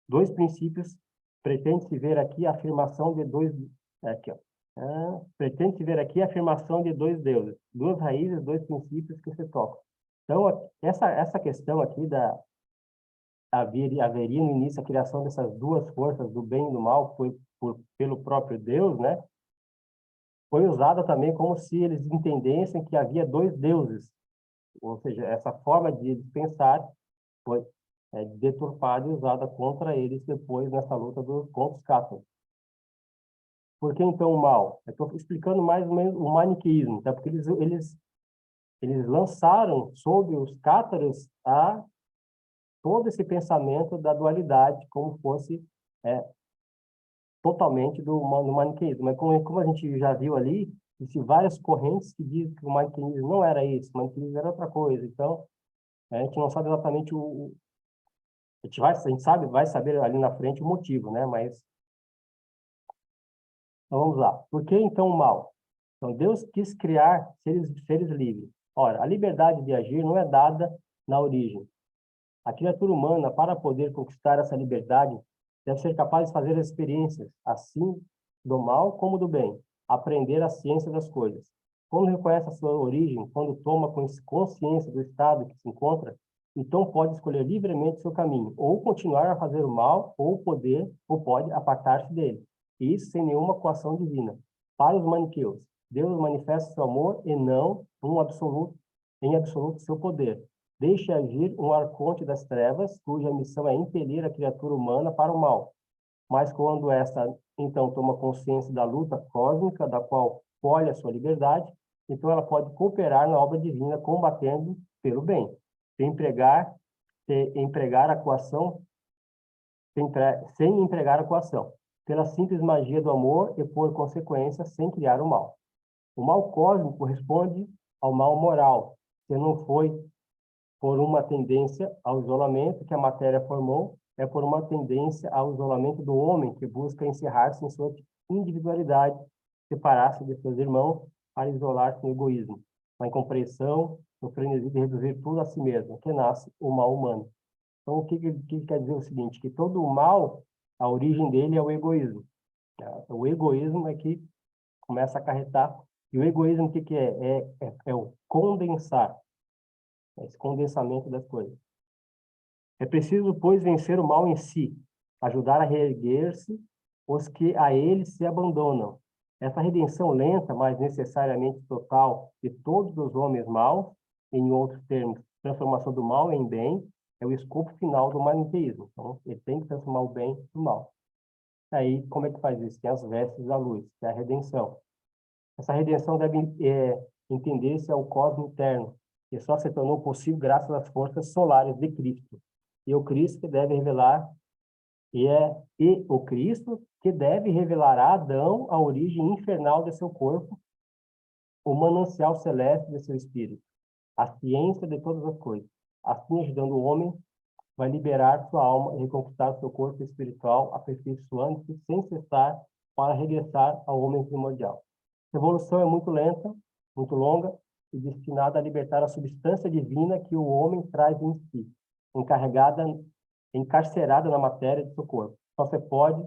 Dois princípios, pretende-se ver aqui a afirmação de dois... Aqui, ó. Pretende-se ver aqui a afirmação de dois deuses, duas raízes, dois princípios que se tocam. Então, essa questão aqui haveria no início a criação dessas duas forças, do bem e do mal, pelo próprio Deus, né? Foi usada também como se eles entendessem que havia dois deuses. Ou seja, essa forma de pensar foi deturpada e usada contra eles depois nessa luta contra os cátaros. Por que então o mal? Eu estou explicando mais ou menos o maniqueísmo, tá? Porque eles lançaram sobre os cátaros todo esse pensamento da dualidade, como fosse totalmente do maniqueísmo. Mas como a gente já viu ali, existem várias correntes que dizem que o maniqueísmo não era isso, o maniqueísmo era outra coisa. Então, a gente não sabe exatamente a gente vai saber ali na frente o motivo, né? Mas então, vamos lá. Por que então o mal? Então, Deus quis criar seres livres. Ora, a liberdade de agir não é dada na origem. A criatura humana, para poder conquistar essa liberdade, deve ser capaz de fazer experiências, assim do mal como do bem, aprender a ciência das coisas. Quando reconhece a sua origem, quando toma consciência do estado que se encontra, então pode escolher livremente seu caminho, ou continuar a fazer o mal, ou pode apartar-se dele. E isso sem nenhuma coação divina. Para os maniqueus, Deus manifesta seu amor e não em absoluto seu poder. Deixe agir um arconte das trevas, cuja missão é impelir a criatura humana para o mal. Mas quando esta, então, toma consciência da luta cósmica, da qual colhe a sua liberdade, então ela pode cooperar na obra divina, combatendo pelo bem, sem empregar a coação, sem empregar a coação, pela simples magia do amor e, por consequência, sem criar o mal. O mal cósmico corresponde ao mal moral, que não foi por uma tendência ao isolamento que a matéria formou, é por uma tendência ao isolamento do homem que busca encerrar-se em sua individualidade, separar-se de seus irmãos para isolar-se no egoísmo, na incompreensão, no frenesi de reduzir tudo a si mesmo, que nasce o mal humano. Então, o que quer dizer o seguinte? Que todo o mal, a origem dele é o egoísmo. O egoísmo é que começa a acarretar. E o egoísmo, o que é? É o condensar. Esse condensamento das coisas. É preciso, pois, vencer o mal em si, ajudar a reerguer-se os que a ele se abandonam. Essa redenção lenta, mas necessariamente total, de todos os homens maus, em outros termos, transformação do mal em bem, é o escopo final do maniqueísmo. Então, ele tem que transformar o bem no mal. Aí, como é que faz isso? Tem as vestes da luz, que é a redenção. Essa redenção deve entender-se ao cosmo interno, que só se tornou possível graças às forças solares de Cristo. E o Cristo que deve revelar, o Cristo que deve revelar a Adão a origem infernal de seu corpo, o manancial celeste de seu espírito, a ciência de todas as coisas. Assim, ajudando o homem, vai liberar sua alma e reconquistar seu corpo espiritual, aperfeiçoando-se sem cessar para regressar ao homem primordial. A evolução é muito lenta, muito longa e destinada a libertar a substância divina que o homem traz em si, encarcerada na matéria de seu corpo. Só se pode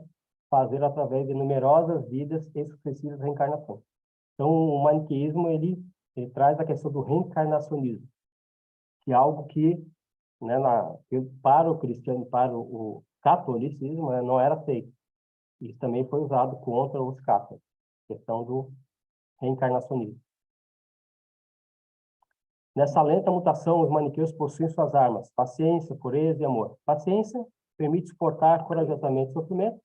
fazer através de numerosas vidas e sucessivas reencarnações. Então, o maniqueísmo ele traz a questão do reencarnacionismo, que é algo que, né, para o cristiano, para o catolicismo, né, não era aceito. Isso também foi usado contra os católicos, questão do reencarnacionismo. Nessa lenta mutação, os maniqueus possuem suas armas: paciência, pureza e amor. Paciência permite suportar corajosamente o sofrimento,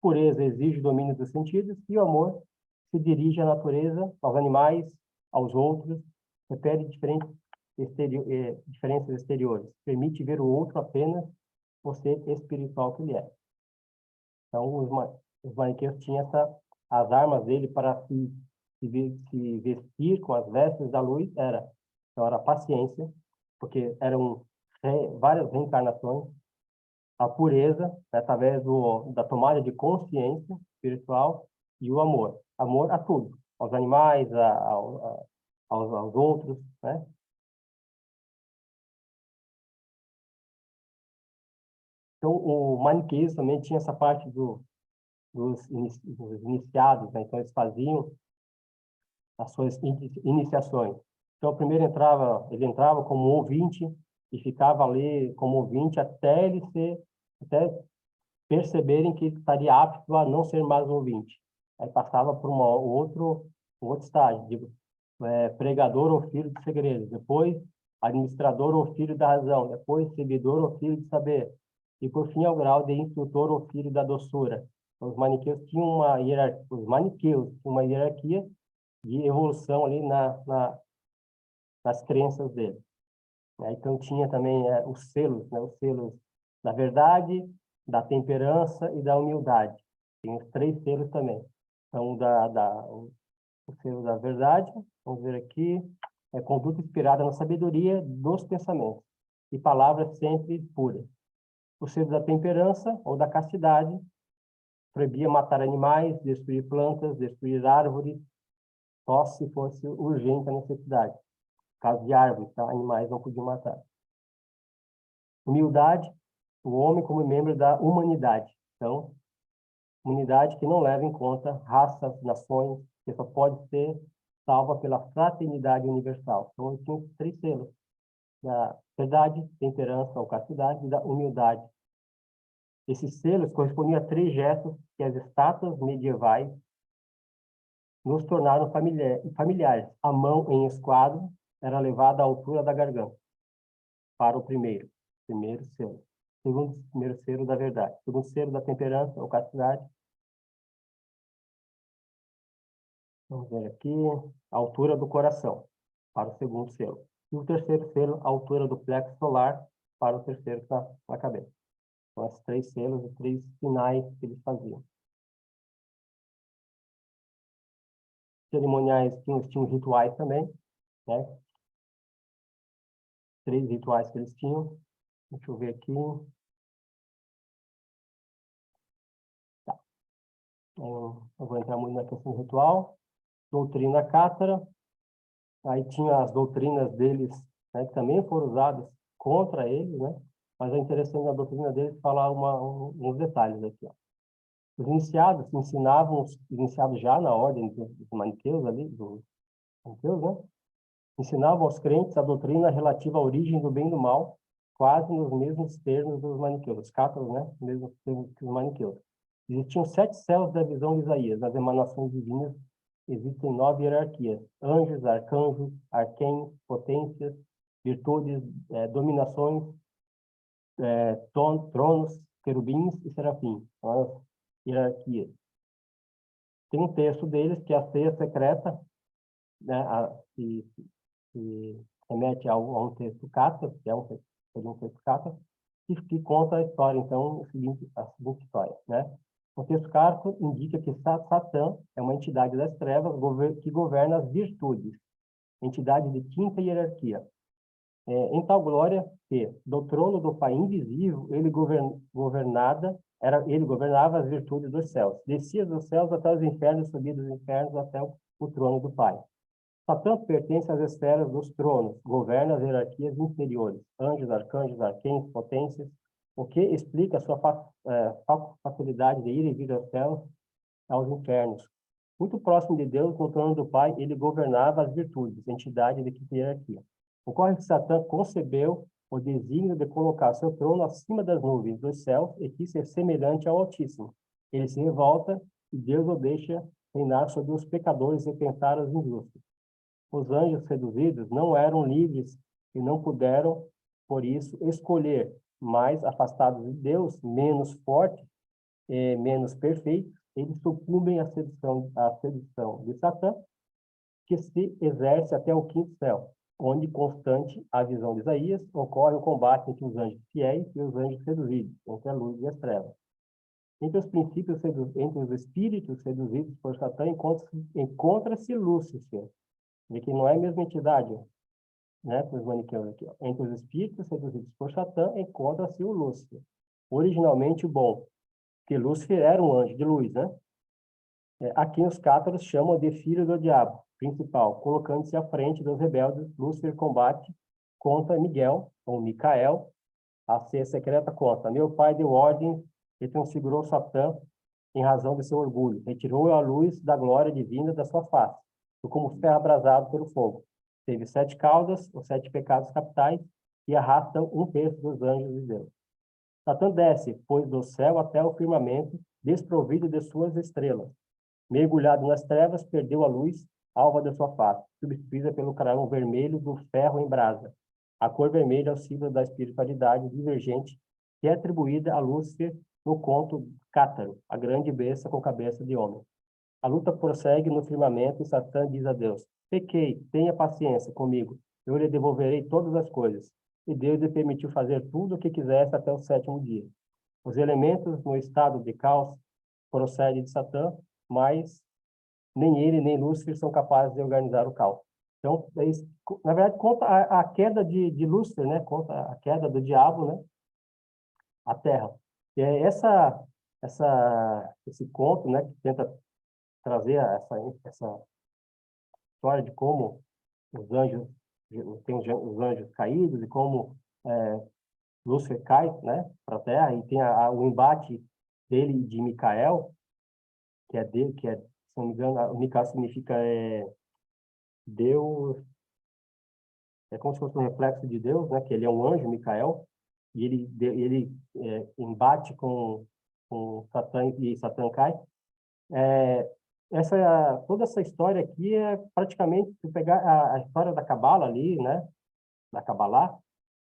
pureza exige o domínio dos sentidos, e o amor se dirige à natureza, aos animais, aos outros, repele diferenças exteriores. Permite ver o outro apenas o ser espiritual que ele é. Então, os maniqueus tinham as armas dele para se vestir com as vestes da luz, era a paciência, porque eram várias reencarnações, a pureza, através da tomada de consciência espiritual, e o amor. Amor a tudo, aos animais, aos outros, né? Então, o maniqueísmo também tinha essa parte dos iniciados, né? Então, eles faziam as suas iniciações. Então, o primeiro ele entrava como ouvinte e ficava ali como ouvinte até perceberem que ele estaria apto a não ser mais um ouvinte. Aí passava por um outro estágio, de pregador ou filho de segredos, depois administrador ou filho da razão, depois servidor ou filho de saber, e por fim ao grau de instrutor ou filho da doçura. Então, os maniqueus tinham uma hierarquia, de evolução ali nas crenças dele. Então tinha também os selos, né? Os selos da verdade, da temperança e da humildade. Tem os 3 selos também. Então, o selo da verdade, vamos ver aqui, é conduta inspirada na sabedoria dos pensamentos e palavras sempre puras. O selo da temperança ou da castidade proibia matar animais, destruir plantas, destruir árvores, só se fosse urgente a necessidade. Caso de árvores, tá? Animais não podiam matar. Humildade, o homem como membro da humanidade. Então, humanidade que não leva em conta raças, nações, que só pode ser salva pela fraternidade universal. Então, eu tinha 3 selos: da verdade, temperança ou castidade, e da humildade. Esses selos correspondiam a 3 gestos que as estátuas medievais nos tornaram familiares. A mão em esquadro era levada à altura da garganta, para o primeiro selo. Primeiro selo da verdade. Segundo selo da temperança ou castidade. Vamos ver aqui. A altura do coração, para o segundo selo. E o terceiro selo, a altura do plexo solar, para o terceiro que está na cabeça. Então, esses 3 selos e 3 sinais que eles faziam. Cerimoniais tinham rituais também, né? 3 rituais que eles tinham. Deixa eu ver aqui. Tá. Eu vou entrar muito na questão do ritual. Doutrina cátara. Aí tinha as doutrinas deles, né, que também foram usadas contra eles, né? Mas é interessante na doutrina deles falar uns detalhes aqui, ó. Os iniciados iniciados já na ordem dos maniqueus ali, dos maniqueus, né? Ensinavam aos crentes a doutrina relativa à origem do bem e do mal, quase nos mesmos termos dos maniqueus, os cátaros, né? Mesmos termos que os maniqueus. Existiam 7 céus da visão de Isaías. Nas emanações divinas existem 9 hierarquias: anjos, arcanjos, arquéns, potências, virtudes, dominações, tronos, querubins e serafins. São as hierarquias. Tem um texto deles que é a ceia secreta, né? Que remete a um texto cátaro, que é um texto cátaro, que conta a história, então, a seguinte história, né? O texto cátaro indica que Satã é uma entidade das trevas que governa as virtudes, entidade de quinta hierarquia. Em tal glória que, do trono do Pai invisível, ele governava as virtudes dos céus. Descia dos céus até os infernos, subia dos infernos até o trono do Pai. Satã pertence às esferas dos tronos, governa as hierarquias inferiores, anjos, arcanjos, arquéns, potências, o que explica a sua facilidade de ir e vir aos céus, aos infernos. Muito próximo de Deus, no trono do Pai, ele governava as virtudes, entidade de quinta hierarquia. Ocorre que Satã concebeu o desígnio de colocar seu trono acima das nuvens dos céus e quis ser semelhante ao Altíssimo. Ele se revolta e Deus o deixa reinar sobre os pecadores e tentar os injustos. Os anjos seduzidos não eram livres e não puderam, por isso, escolher, mas afastados de Deus, menos fortes e menos perfeitos, eles sucumbem à sedução de Satã, que se exerce até o quinto céu. onde, constante a visão de Isaías, ocorre o combate entre os anjos fiéis e os anjos seduzidos, entre a luz e as trevas. Entre os princípios, entre os espíritos seduzidos por Satã, encontra-se Lúcifer, de que não é a mesma entidade, né, para os maniqueus aqui. Ó. Entre os espíritos seduzidos por Satã, encontra-se o Lúcifer, originalmente o bom, que Lúcifer era um anjo de luz, né? A quem os cátaros chamam de filho do diabo principal, colocando-se à frente dos rebeldes. Lúcifer combate contra Miguel, ou Micael, a ser secreta conta. Meu pai deu ordem e transfigurou Satã em razão de seu orgulho. Retirou a luz da glória divina da sua face, como ferro abrasado pelo fogo. Teve 7 caudas, os 7 pecados capitais, e arrastam 1/3 dos anjos de Deus. Satã desce, pois, do céu até o firmamento, desprovido de suas estrelas. Mergulhado nas trevas, perdeu a luz, alva da sua face, substituída pelo clarão vermelho do ferro em brasa. A cor vermelha é o símbolo da espiritualidade divergente, que é atribuída a Lúcifer no conto Cátaro, a grande besta com cabeça de homem. A luta prossegue no firmamento e Satã diz a Deus: pequei, tenha paciência comigo, eu lhe devolverei todas as coisas. E Deus lhe permitiu fazer tudo o que quisesse até o 7º dia. Os elementos no estado de caos procedem de Satã, mas nem ele nem Lúcifer são capazes de organizar o caos. Então, na verdade, conta a queda de Lúcifer, né? Conta a queda do diabo, né? A Terra. E é esse conto, né? Que tenta trazer essa história de como os anjos, tem os anjos caídos e como Lúcifer cai, né? Para a Terra e tem o embate dele e de Micael, se não me engano, o Micael significa Deus, é como se fosse um reflexo de Deus, né? Que ele é um anjo, Micael, e ele embate com Satã e Satã cai. Toda essa história aqui é praticamente, se pegar a história da Cabala ali, né? Da Cabalá,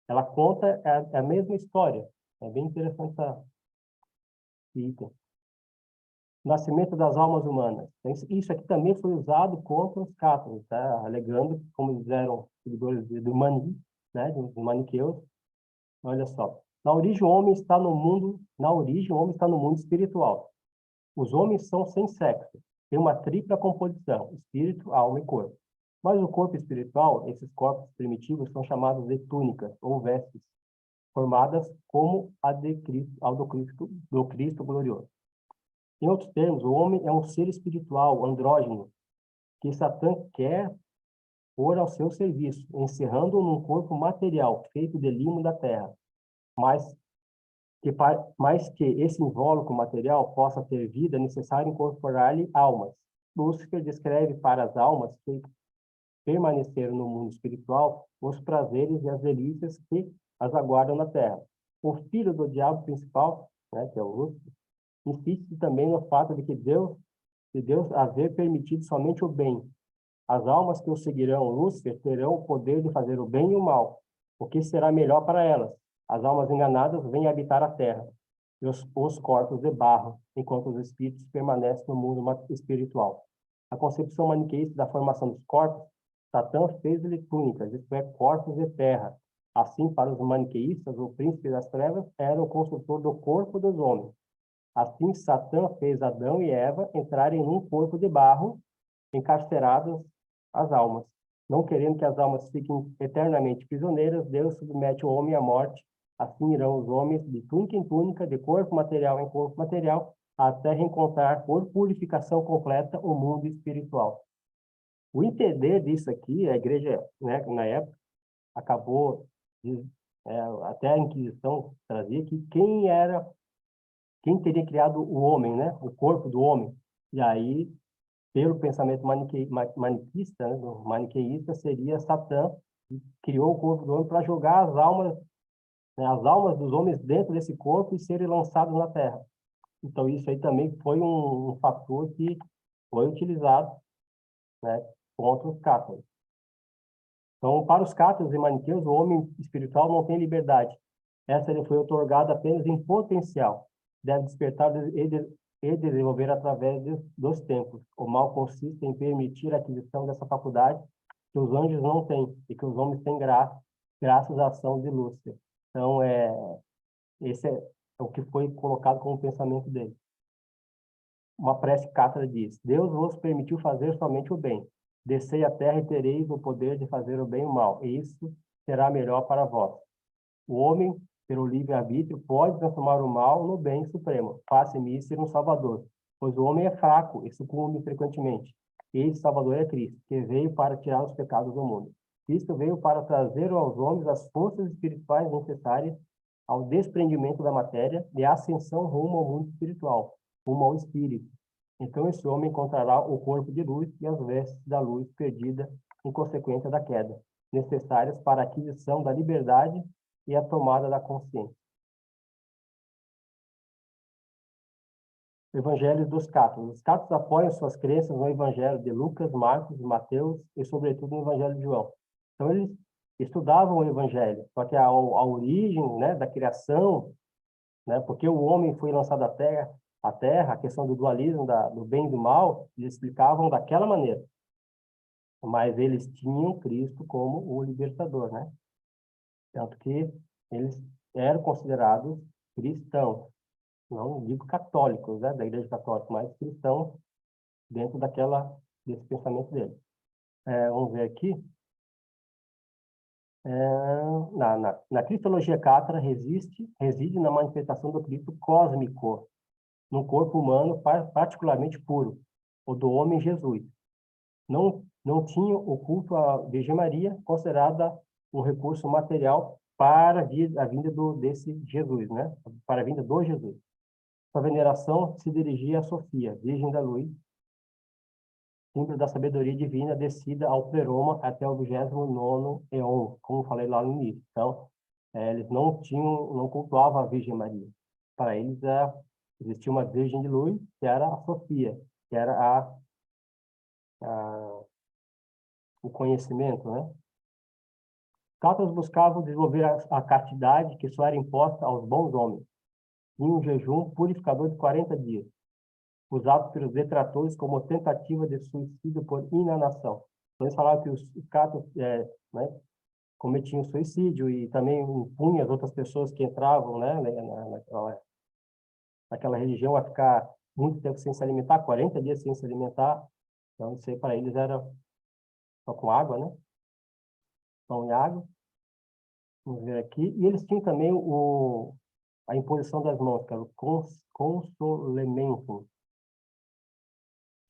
ela conta a mesma história. É bem interessante esse item. Nascimento das almas humanas. Isso aqui também foi usado contra os cátaros, tá? Alegando, como eles eram seguidores do Mani, né? Dos maniqueus. Olha só. Na origem, o homem está no mundo espiritual. Os homens são sem sexo. Tem uma tripla composição: espírito, alma e corpo. Mas o corpo espiritual, esses corpos primitivos, são chamados de túnicas ou vestes, formadas como a do Cristo glorioso. Em outros termos, o homem é um ser espiritual, andrógeno, que Satã quer pôr ao seu serviço, encerrando-o num corpo material, feito de limo da terra, mas que esse invólucro material possa ter vida, é necessário incorporar-lhe almas. Lúcifer descreve para as almas que permaneceram no mundo espiritual os prazeres e as delícias que as aguardam na terra. O filho do diabo principal, né, que é o Lúcifer, insiste também no fato de Deus haver permitido somente o bem. As almas que o seguirão, Lúcifer, terão o poder de fazer o bem e o mal, o que será melhor para elas. As almas enganadas vêm habitar a terra, e os corpos de barro, enquanto os espíritos permanecem no mundo espiritual. A concepção maniqueísta da formação dos corpos, Satã fez-lhe túnicas, isto é, corpos de terra. Assim, para os maniqueístas, o príncipe das trevas era o construtor do corpo dos homens. Assim, Satã fez Adão e Eva entrarem num corpo de barro, encarceradas as almas. Não querendo que as almas fiquem eternamente prisioneiras, Deus submete o homem à morte. Assim irão os homens de túnica em túnica, de corpo material em corpo material, até reencontrar por purificação completa o mundo espiritual. O entender disso aqui, a igreja, né, na época, acabou, até a Inquisição trazia que quem teria criado o homem, né, o corpo do homem. E aí, pelo pensamento maniqueísta, né, do maniqueísta, seria Satã, que criou o corpo do homem para jogar as almas, né, as almas dos homens dentro desse corpo e serem lançados na terra. Então, isso aí também foi um fator que foi utilizado, né, contra os cátaros. Então, para os cátaros e maniqueus, o homem espiritual não tem liberdade. Essa lhe foi otorgada apenas em potencial. Deve despertar e desenvolver através dos tempos. O mal consiste em permitir a aquisição dessa faculdade, que os anjos não têm, e que os homens têm graças à ação de Lúcifer. Então, esse é o que foi colocado como pensamento dele. Uma prece cátra diz: Deus vos permitiu fazer somente o bem. Descei à terra e tereis o poder de fazer o bem e o mal, e isso será melhor para vós. O homem, pelo livre-arbítrio, pode transformar o mal no bem supremo. Faça-me ser um salvador, pois o homem é fraco e sucumbe frequentemente. Esse salvador é Cristo, que veio para tirar os pecados do mundo. Cristo veio para trazer aos homens as forças espirituais necessárias ao desprendimento da matéria e à ascensão rumo ao mundo espiritual, rumo ao espírito. Então esse homem encontrará o corpo de luz e as vestes da luz perdida em consequência da queda, necessárias para a aquisição da liberdade e a tomada da consciência. Evangelho dos Cátaros. Os cátaros apoiam suas crenças no Evangelho de Lucas, Marcos, Mateus e, sobretudo, no Evangelho de João. Então, eles estudavam o Evangelho, só que a origem, né, da criação, né, porque o homem foi lançado à terra, a questão do dualismo, do bem e do mal, eles explicavam daquela maneira. Mas eles tinham Cristo como o libertador, né? Tanto que eles eram considerados cristãos. Não digo católicos, né, da Igreja Católica, mas cristãos dentro desse pensamento dele. Vamos ver aqui. Na Cristologia Cátra reside na manifestação do Cristo cósmico, no corpo humano particularmente puro, o do homem Jesus. Não tinha o culto à Virgem Maria, considerada um recurso material para a vinda desse Jesus, né? Para a vinda do Jesus. Sua veneração se dirigia a Sofia, Virgem da Luz, símbolo da sabedoria divina descida ao pleroma até o 29º éon, como falei lá no início. Então, eles não cultuavam a Virgem Maria. Para eles, existia uma Virgem de Luz, que era a Sofia, que era o conhecimento, né? Cátaros buscavam desenvolver a castidade que só era imposta aos bons homens, em um jejum purificador de 40 dias, usado pelos detratores como tentativa de suicídio por inanação. Então, eles falavam que os cátaros né, cometiam suicídio e também impunham as outras pessoas que entravam, né, naquela religião a ficar muito tempo sem se alimentar, 40 dias sem se alimentar. Então, isso aí para eles era só com água, né? Pão e água. Vamos ver aqui. E eles tinham também a imposição das mãos, que era o consolemento,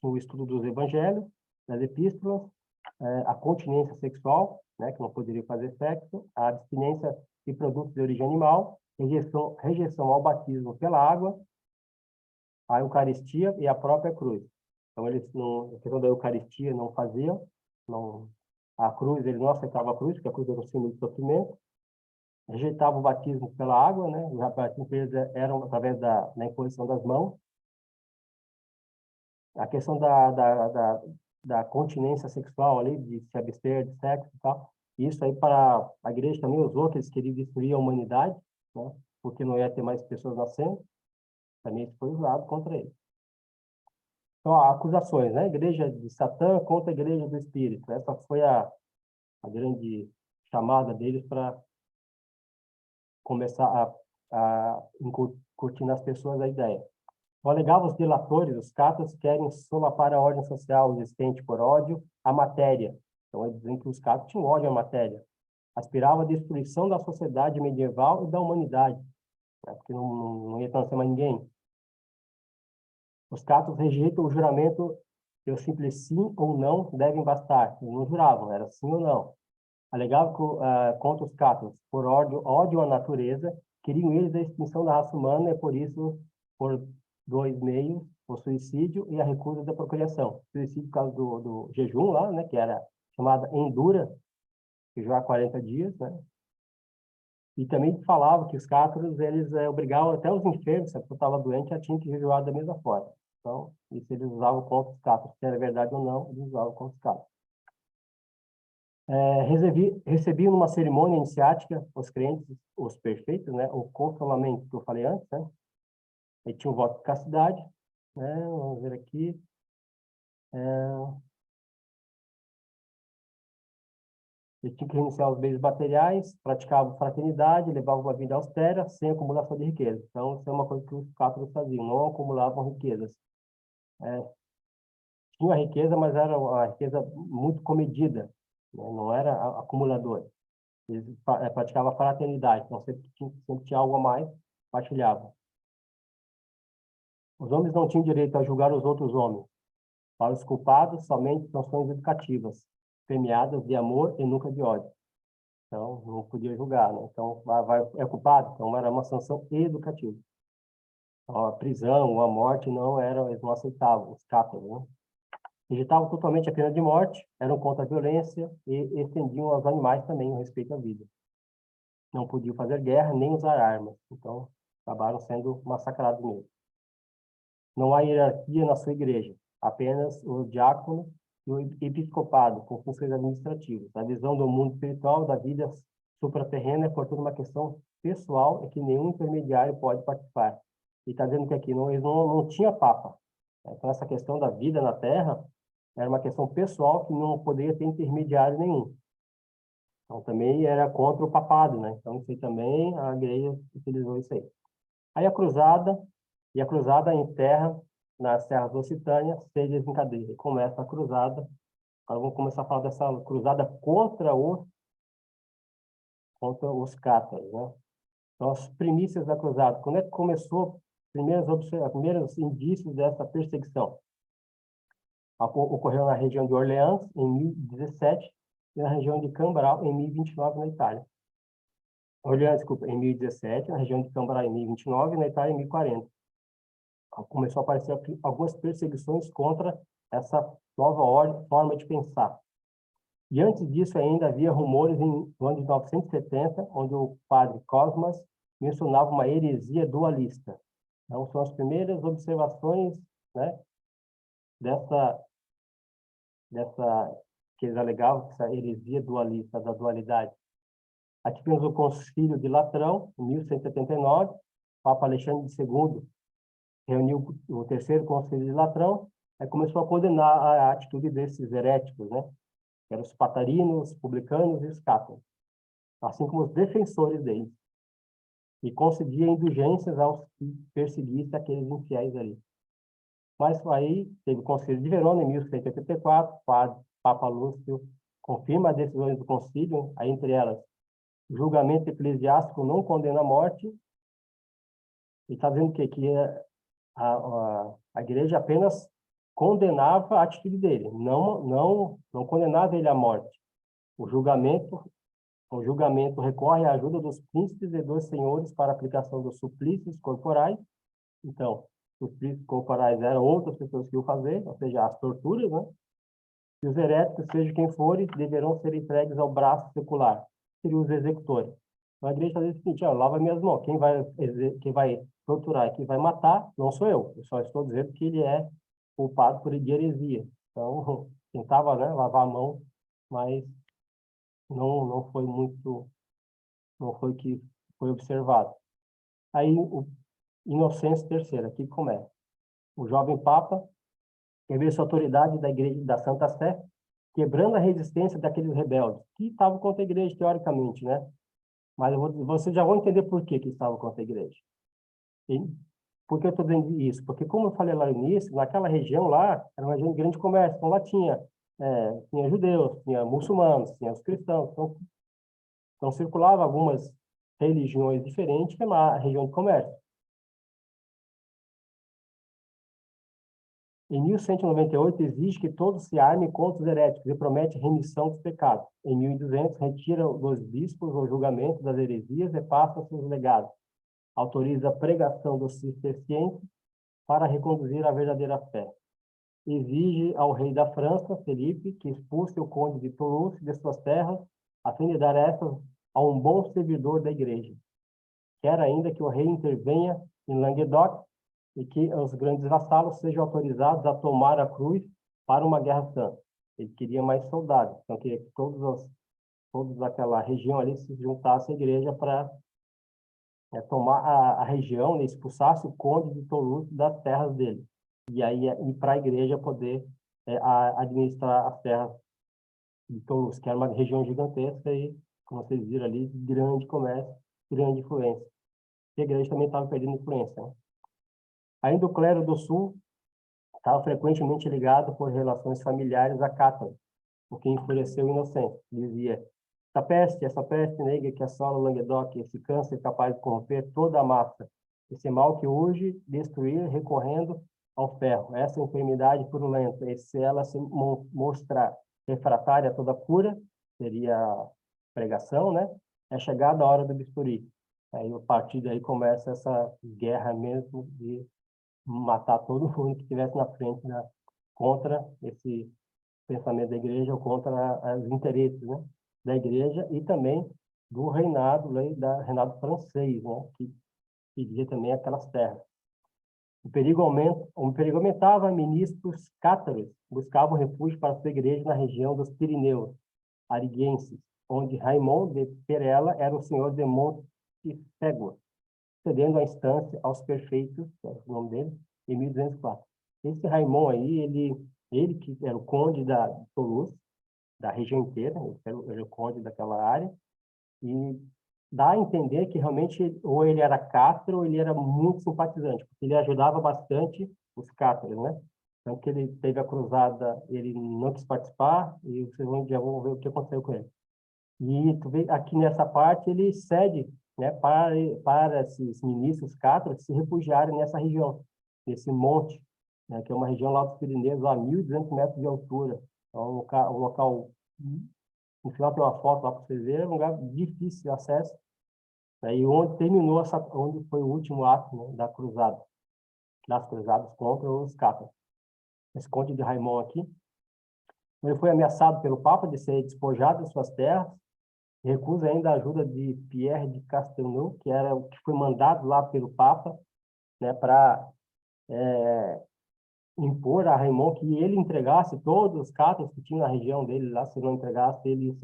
o estudo dos evangelhos, das epístolas, a continência sexual, né, que não poderia fazer sexo, a abstinência de produtos de origem animal, rejeição ao batismo pela água, a Eucaristia e a própria cruz. Então, eles, a questão da Eucaristia, não faziam, a cruz, eles não aceitavam a cruz, porque a cruz era um símbolo de sofrimento, rejeitavam o batismo pela água, né, os batismos eram através da imposição das mãos, a questão da continência sexual ali, de se abster de sexo e tal, isso aí para a igreja também usou, que eles queriam destruir a humanidade, né, porque não ia ter mais pessoas nascendo, também isso foi usado contra eles. Então, acusações, né, igreja de Satã contra a igreja do Espírito, essa foi a grande chamada deles para começar a incutir nas pessoas a ideia. Alegavam os delatores, os cátaros querem solapar a ordem social existente por ódio à matéria. Então, eles dizem que os cátaros tinham ódio à matéria. Aspiravam à destruição da sociedade medieval e da humanidade, né? Porque não ia nascer mais ninguém. Os cátaros rejeitam o juramento que o simples sim ou não devem bastar. Eles não juravam, era sim ou não. Alegavam contra os cátaros, por ódio à natureza, queriam eles a extinção da raça humana e por isso, por dois meios, o suicídio e a recusa da procriação. Suicídio por causa do jejum lá, né, que era chamada endura, que já há 40 dias, né? E também falava que os cátaros, eles obrigavam até os enfermos, se a pessoa estava doente, já tinha que jejuar da mesma forma. Então, isso eles usavam contra os cátaros, se era verdade ou não, eles usavam contra os cátaros. Recebiam numa cerimônia iniciática os crentes, os perfeitos, né, o consolamento que eu falei antes, né? Ele tinha um voto de castidade, né? Vamos ver aqui. Ele tinha que renunciar aos bens materiais, praticava fraternidade, levava uma vida austera, sem acumulação de riqueza. Então, isso é uma coisa que os cátaros faziam, não acumulavam riquezas. Tinha riqueza, mas era uma riqueza muito comedida, né? Não era acumuladora. Eles praticavam fraternidade, então sempre tinha algo a mais, partilhavam. Os homens não tinham direito a julgar os outros homens. Para os culpados, somente sanções educativas, premiadas de amor e nunca de ódio. Então, não podia julgar, né? Então, é culpado? Então, era uma sanção educativa. Então, a prisão, a morte, eles não aceitavam, os cátaros, né? Rejeitavam totalmente a pena de morte, eram contra a violência e estendiam aos animais também o respeito à vida. Não podiam fazer guerra nem usar armas. Então, acabaram sendo massacrados mesmo. Não há hierarquia na sua igreja, apenas o diácono e o episcopado, com funções administrativas. A visão do mundo espiritual, da vida supraterrena, é, portanto, uma questão pessoal e que nenhum intermediário pode participar. E está dizendo que aqui eles não tinha papa. Então, essa questão da vida na Terra era uma questão pessoal que não poderia ter intermediário nenhum. Então, também era contra o papado, né? Então, isso aí também, a igreja utilizou isso aí. Aí a cruzada em terra, nas terras occitânias, se desencadeia. E começa a cruzada. Agora vamos começar a falar dessa cruzada contra os cátaros, né? Então, as primícias da cruzada. Quando é que começou primeiros indícios dessa perseguição? Ocorreu na região de Orleans, em 1017, e na região de Cambrai, em 1029, na Itália. Orleans, desculpa, em 1017, na região de Cambrai, em 1029, e na Itália, em 1040. Começou a aparecer algumas perseguições contra essa nova forma de pensar. E antes disso ainda havia rumores no ano de 970, onde o padre Cosmas mencionava uma heresia dualista. Então, são as primeiras observações, né, dessa que eles alegavam, essa heresia dualista, da dualidade. Aqui temos o Concílio de Latrão, em 1179, Papa Alexandre II reuniu o terceiro Concílio de Latrão, e começou a condenar a atitude desses heréticos, né? Que eram os patarinos, os publicanos e os cátaros, assim como os defensores deles, e concedia indulgências aos que perseguissem aqueles infiéis ali. Mas aí teve o Concílio de Verona, em 1184, o Papa Lúcio confirma as decisões do concílio, aí entre elas, o julgamento eclesiástico não condena a morte, e está dizendo que a igreja apenas condenava a atitude dele, não condenava ele à morte. O julgamento recorre à ajuda dos príncipes e dos senhores para a aplicação dos suplícios corporais. Então, os suplícios corporais eram outras pessoas que iam fazer, ou seja, as torturas, né? E os heréticos, seja quem for, deverão ser entregues ao braço secular, seriam os executores. Então, a igreja está dizendo o seguinte: lava minhas mãos, quem vai torturar, quem vai matar, não sou eu só estou dizendo que ele é culpado por heresia. Então, tentava, né, lavar a mão, mas não foi muito, não foi que foi observado. Aí, o Inocêncio III, aqui começa. O jovem Papa revê sua autoridade da Igreja da Santa Sé, quebrando a resistência daqueles rebeldes, que estavam contra a igreja, teoricamente, né? Mas vocês já vão entender por que estavam contra a igreja. E por que eu estou dizendo isso? Porque, como eu falei lá no início, naquela região lá, era uma região de grande comércio, então lá tinha judeus, tinha muçulmanos, tinha os cristãos, então circulava algumas religiões diferentes, que é uma região de comércio. Em 1198, exige que todos se armem contra os heréticos e promete remissão dos pecados. Em 1200, retira dos bispos o julgamento das heresias e passa seus legados. Autoriza a pregação dos cistercienses para reconduzir a verdadeira fé. Exige ao rei da França, Felipe, que expulse o conde de Toulouse de suas terras, a fim de dar essas a um bom servidor da igreja. Quer ainda que o rei intervenha em Languedoc e que os grandes vassalos sejam autorizados a tomar a cruz para uma guerra santa. Ele queria mais soldados, então queria que todos daquela região ali se juntassem à igreja para tomar a região, né, expulsasse o conde de Toulouse das terras dele. E aí ir para a igreja poder administrar as terras de Toulouse, que era uma região gigantesca e, como vocês viram ali, grande comércio, grande influência. E a igreja também estava perdendo influência, né? Ainda o clero do sul estava frequentemente ligado por relações familiares a Cátaro, o que enfureceu o inocente. Dizia: essa peste negra que assola o Languedoc, esse câncer capaz de corromper toda a massa, esse mal que urge destruir recorrendo ao ferro, essa enfermidade purulenta, e se ela se mostrar refratária a toda cura, seria a pregação, né? É chegada a hora do bisturi. Aí, a partir daí, começa essa guerra mesmo de matar todo mundo que estivesse na frente contra esse pensamento da igreja ou contra os interesses, né, da igreja e também do reinado, reinado francês, né, que pedia também aquelas terras. O perigo aumentava, ministros cátaros buscavam refúgio para sua igreja na região dos Pirineus Ariguenses, onde Raimond de Perella era o senhor de Montefégua, cedendo a instância aos perfeitos, que era o nome dele, em 1204. Esse Raimond aí, ele que era o conde de Toulouse, da região inteira, ele era o conde daquela área, e dá a entender que realmente ou ele era cátaro ou ele era muito simpatizante, porque ele ajudava bastante os cátaros, né? Então, que ele teve a cruzada, ele não quis participar, e vocês já vão ver o que aconteceu com ele. E tu vê aqui nessa parte, ele cede, né, para esses ministros cátaros se refugiarem nessa região, nesse monte, né, que é uma região lá dos Pirineus, a 1.200 metros de altura. É um local, no final tem uma foto lá para vocês verem, é um lugar difícil de acesso, né, e onde terminou onde foi o último ato, né, das cruzadas contra os cátaros. Esse conde de Raimond aqui, ele foi ameaçado pelo Papa de ser despojado de suas terras, recusa ainda a ajuda de Pierre de Castelnau, que era o que foi mandado lá pelo Papa, né, para impor a Raimond que ele entregasse todos os cátaros que tinham na região dele lá. Se não entregasse, ele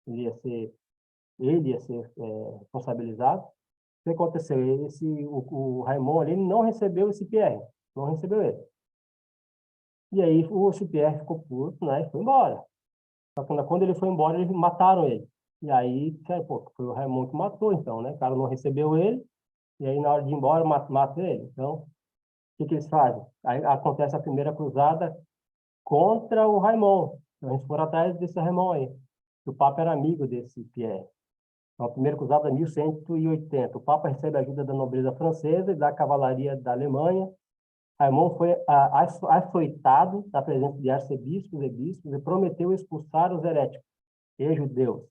ia ser responsabilizado. O que aconteceu? O Raimond ele não recebeu esse Pierre, não recebeu ele. E aí esse Pierre ficou puto, né, e foi embora. Só que quando ele foi embora, eles mataram ele. E aí, pô, foi o Raimond que matou, então, né? O cara não recebeu ele, e aí na hora de ir embora, mata ele. Então, o que eles fazem? Aí acontece a primeira cruzada contra o Raimond. Então, eles foram atrás desse Raimond aí. O Papa era amigo desse Pierre. Então, a primeira cruzada é 1180. O Papa recebe a ajuda da nobreza francesa e da cavalaria da Alemanha. Raimond foi açoitado na presença de arcebispos e bispos e prometeu expulsar os heréticos e judeus.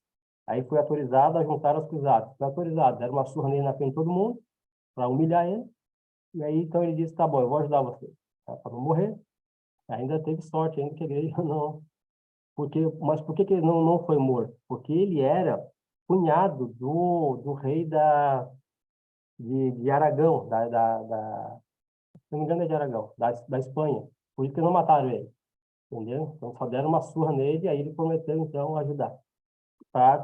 Aí foi autorizado a juntar os cruzados. Foi autorizado, deram uma surra nele na frente de todo mundo, para humilhar ele. E aí, então, ele disse, tá bom, eu vou ajudar você. Para não morrer. Ainda teve sorte, ainda que a igreja não... Mas por que ele não foi morto? Porque ele era cunhado do rei de Aragão, se não me engano é de Aragão, da Espanha. Por isso que não mataram ele, entendeu? Então, só deram uma surra nele, e aí ele prometeu, então, ajudar.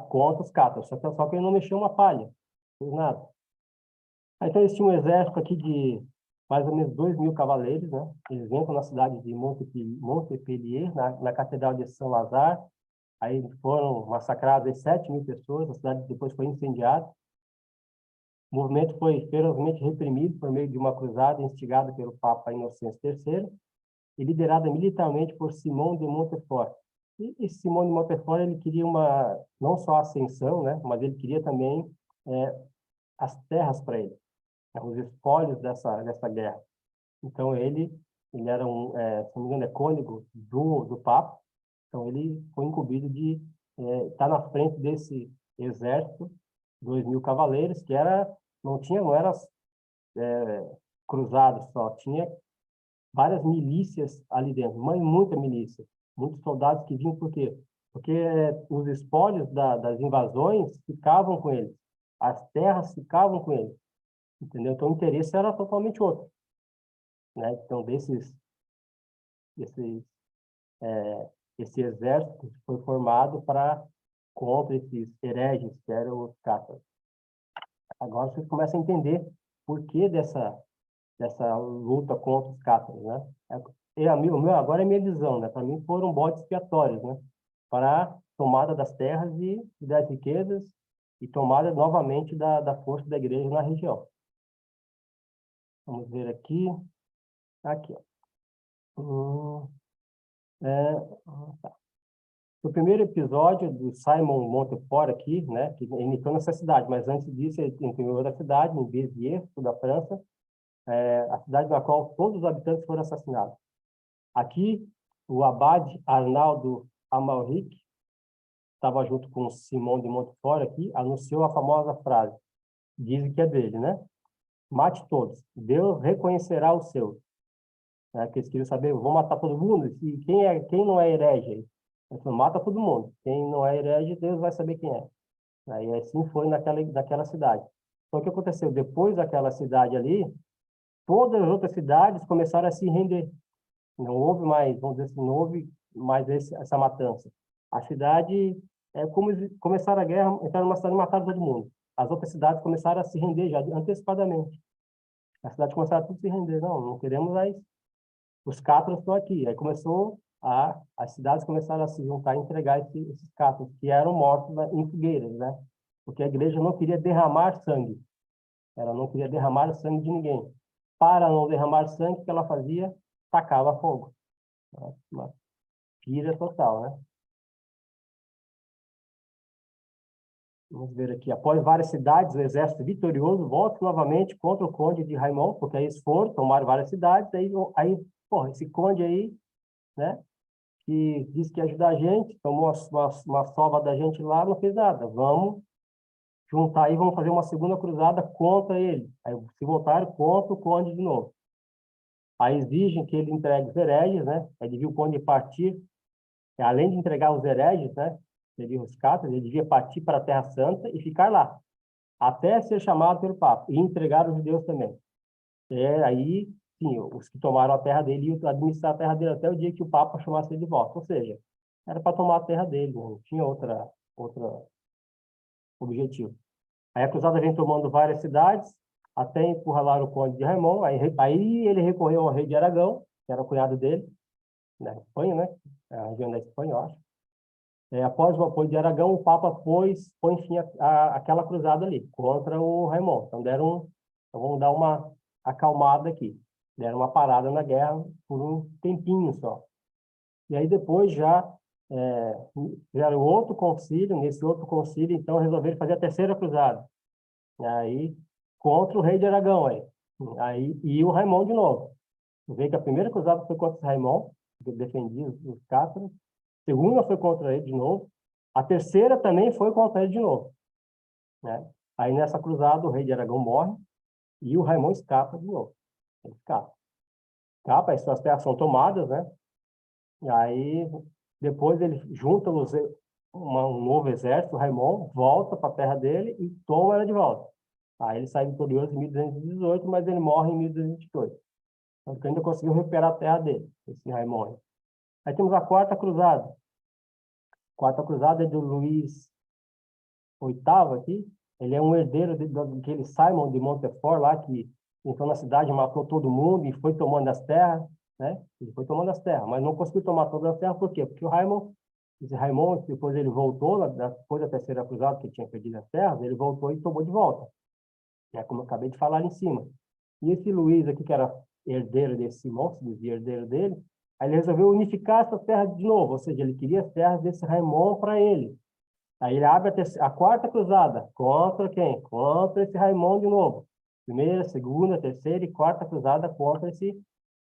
Contra os cátaros. Só que ele não mexeu uma palha, não fez nada. Aí, então, eles tinham um exército aqui de mais ou menos 2.000 cavaleiros, né? Eles entram na cidade de Montpellier, na Catedral de São Lazare. Aí foram massacradas 7.000 pessoas, a cidade depois foi incendiada. O movimento foi ferozmente reprimido por meio de uma cruzada instigada pelo Papa Inocêncio III e liderada militarmente por Simão de Montfort. E Simão de Montfort, ele queria não só a ascensão, né, mas ele queria também as terras para ele, né, os espólios dessa guerra. Então, ele era se não me engano, cônego do Papa. Então, ele foi incumbido de estar na frente desse exército, 2.000 cavaleiros, que não era cruzados só, tinha várias milícias ali dentro, muita milícia, muitos soldados que vinham por quê? Porque os espólios das invasões ficavam com eles, as terras ficavam com eles, entendeu? Então o interesse era totalmente outro, né? Então esse, esse exército foi formado contra esses hereges que eram os cátaros. Agora vocês começam a entender por que dessa luta contra os cátaros, né? Agora é minha visão, né? Para mim foram bodes expiatórios, né? para tomada das terras e das riquezas e tomada novamente da força da igreja na região. Vamos ver aqui. Aqui, ó. Tá. O primeiro episódio do Simon Montefort aqui, né, que ele entrou nessa cidade, mas antes disso ele entrou em outra cidade, em Béziers, sul da França, a cidade na qual todos os habitantes foram assassinados. Aqui, o abade Arnaldo Amalric, estava junto com Simão de Montfort aqui, anunciou a famosa frase, dizem que é dele, né? Mate todos, Deus reconhecerá os seus. Que eles queriam saber, vou matar todo mundo? E quem não é herege? Ele falou, mata todo mundo. Quem não é herege, Deus vai saber quem é. Aí assim foi naquela cidade. Então, o que aconteceu? Depois daquela cidade ali, todas as outras cidades começaram a se render. Não houve mais, vamos dizer assim, não houve mais essa matança. A cidade, como eles começaram a guerra, entraram numa cidade e mataram todo mundo. As outras cidades começaram a se render já antecipadamente. As cidades começaram a tudo se render. Não queremos mais. Os cátaros estão aqui. Aí as cidades começaram a se juntar e entregar esses cátaros, que eram mortos em fogueiras, né? Porque a igreja não queria derramar sangue. Ela não queria derramar o sangue de ninguém. Para não derramar sangue, o que ela fazia? Tacava fogo. Uma pira total, né? Vamos ver aqui. Após várias cidades, o exército vitorioso volta novamente contra o conde de Raimond, porque aí eles foram, tomaram várias cidades, porra, esse conde aí, né, que disse que ia ajudar a gente, tomou uma sova da gente lá, não fez nada. Vamos juntar aí, vamos fazer uma segunda cruzada contra ele. Aí se voltaram contra o conde de novo. Aí exigem que ele entregue os hereges, né? Aí devia o conde partir, além de entregar os hereges, né? Seriam os cátaros, ele devia partir para a Terra Santa e ficar lá, até ser chamado pelo Papa, e entregar os judeus também. Aí, sim, os que tomaram a terra dele iam administrar a terra dele até o dia que o Papa chamasse ele de volta. Ou seja, era para tomar a terra dele, não tinha outro objetivo. Aí a cruzada vem tomando várias cidades, até encurralar o conde de Raimond. Aí ele recorreu ao rei de Aragão, que era o cunhado dele, na Espanha, né? A região da Espanha, eu acho. Após o apoio de Aragão, o Papa põe fim àquela cruzada ali, contra o Raimond. Então, então vamos dar uma acalmada aqui. Deram uma parada na guerra por um tempinho só. E aí depois fizeram outro concílio, nesse outro concílio, então resolveram fazer a terceira cruzada. Aí, contra o rei de Aragão, e o Raimond de novo. Vê que a primeira cruzada foi contra o Raimond, que defendia os cátaros. A segunda foi contra ele de novo. A terceira também foi contra ele de novo, né? Aí nessa cruzada o rei de Aragão morre e o Raimond escapa de novo. Ele escapa. As suas terras são tomadas, né? E aí depois ele junta um novo exército, o Raimond volta para a terra dele e toma ela de volta. Aí ele sai vitorioso em 1218, mas ele morre em 1222. Então ainda conseguiu recuperar a terra dele, esse Raimond. Aí temos a quarta cruzada. A quarta cruzada é do Luís VIII aqui. Ele é um herdeiro daquele Simon de Montfort lá, que entrou na cidade, matou todo mundo e foi tomando as terras, né? Ele foi tomando as terras, mas não conseguiu tomar todas as terras, por quê? Porque esse Raimond, depois ele voltou, depois da terceira cruzada, que tinha perdido as terras, ele voltou e tomou de volta. Como eu acabei de falar ali em cima. E esse Luís aqui, que era herdeiro desse Simão, se dizia herdeiro dele, aí ele resolveu unificar essas terras de novo, ou seja, ele queria as terras desse Raimond para ele. Aí ele abre a quarta cruzada. Contra quem? Contra esse Raimond de novo. Primeira, segunda, terceira e quarta cruzada contra esse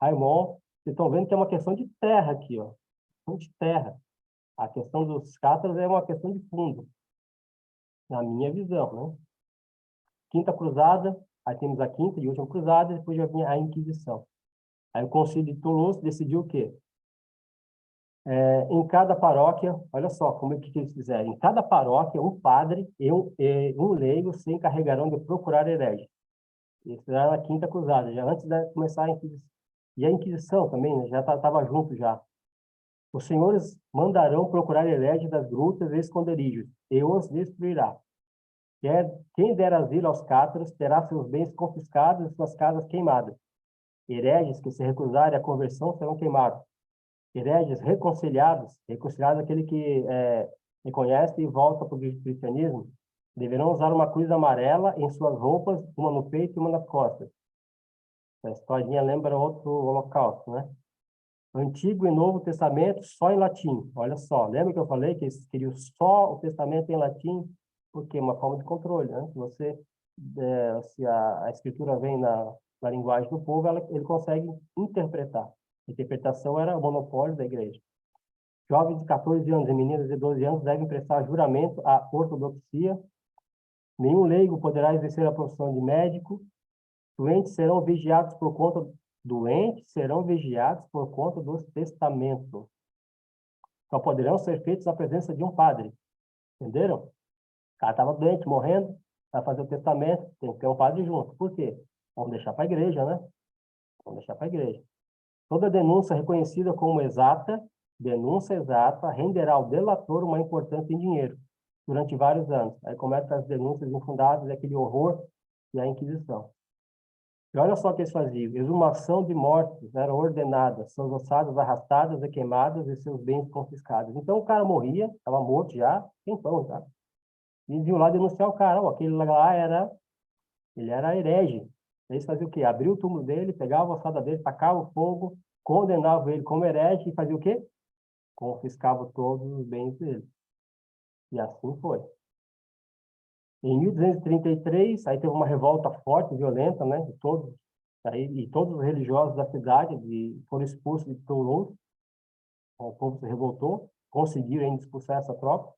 Raimond. Vocês estão vendo que é uma questão de terra aqui, ó. Questão de terra. A questão dos cátaros é uma questão de fundo, na minha visão, né? Quinta cruzada, aí temos a quinta e última cruzada, e depois já vinha a Inquisição. Aí o Concílio de Toulouse decidiu o quê? Em cada paróquia, olha só como é que eles fizeram. Em cada paróquia, um padre e um leigo se encarregarão de procurar hereges. Isso era na quinta cruzada, já antes de começar a Inquisição. E a Inquisição também, né, já estava junto já. Os senhores mandarão procurar hereges das grutas e esconderijos, e os destruirá. Quem der asilo aos cátaros terá seus bens confiscados e suas casas queimadas. Hereges que se recusarem à conversão serão queimados. hereges reconciliados é aquele que reconhece e volta para o cristianismo, deverão usar uma cruz amarela em suas roupas, uma no peito e uma nas costas. A historinha lembra outro holocausto, né? Antigo e Novo Testamento só em latim. Olha só, lembra que eu falei que eles queriam só o Testamento em latim? Porque é uma forma de controle, né? Se a escritura vem na linguagem do povo, ele consegue interpretar. A interpretação era o monopólio da igreja. Jovens de 14 anos e meninas de 12 anos devem prestar juramento à ortodoxia. Nenhum leigo poderá exercer a profissão de médico. Doentes serão vigiados por conta dos testamentos. Só poderão ser feitos na presença de um padre. Entenderam? O cara estava doente, morrendo, vai fazer o testamento, tem que ter um padre junto. Por quê? Vamos deixar para a igreja, né? Vamos deixar para a igreja. Toda denúncia reconhecida como denúncia exata, renderá ao delator uma importância em dinheiro durante vários anos. Aí começam as denúncias infundadas, aquele horror e a Inquisição. E olha só o que eles faziam. Exumação de mortos eram ordenadas, suas ossadas arrastadas e queimadas e seus bens confiscados. Então o cara morria, estava morto já, tempão, tá? E iam lá denunciar o cara. Ó, aquele lá ele era herege. Aí eles faziam o quê? Abriu o túmulo dele, pegava a ossada dele, tacava o fogo, condenava ele como herege e fazia o quê? Confiscava todos os bens dele. E assim foi. Em 1233, aí teve uma revolta forte, violenta, né? E todos os religiosos da cidade foram expulsos de Toulouse. O povo se revoltou, conseguiram ainda expulsar essa tropa.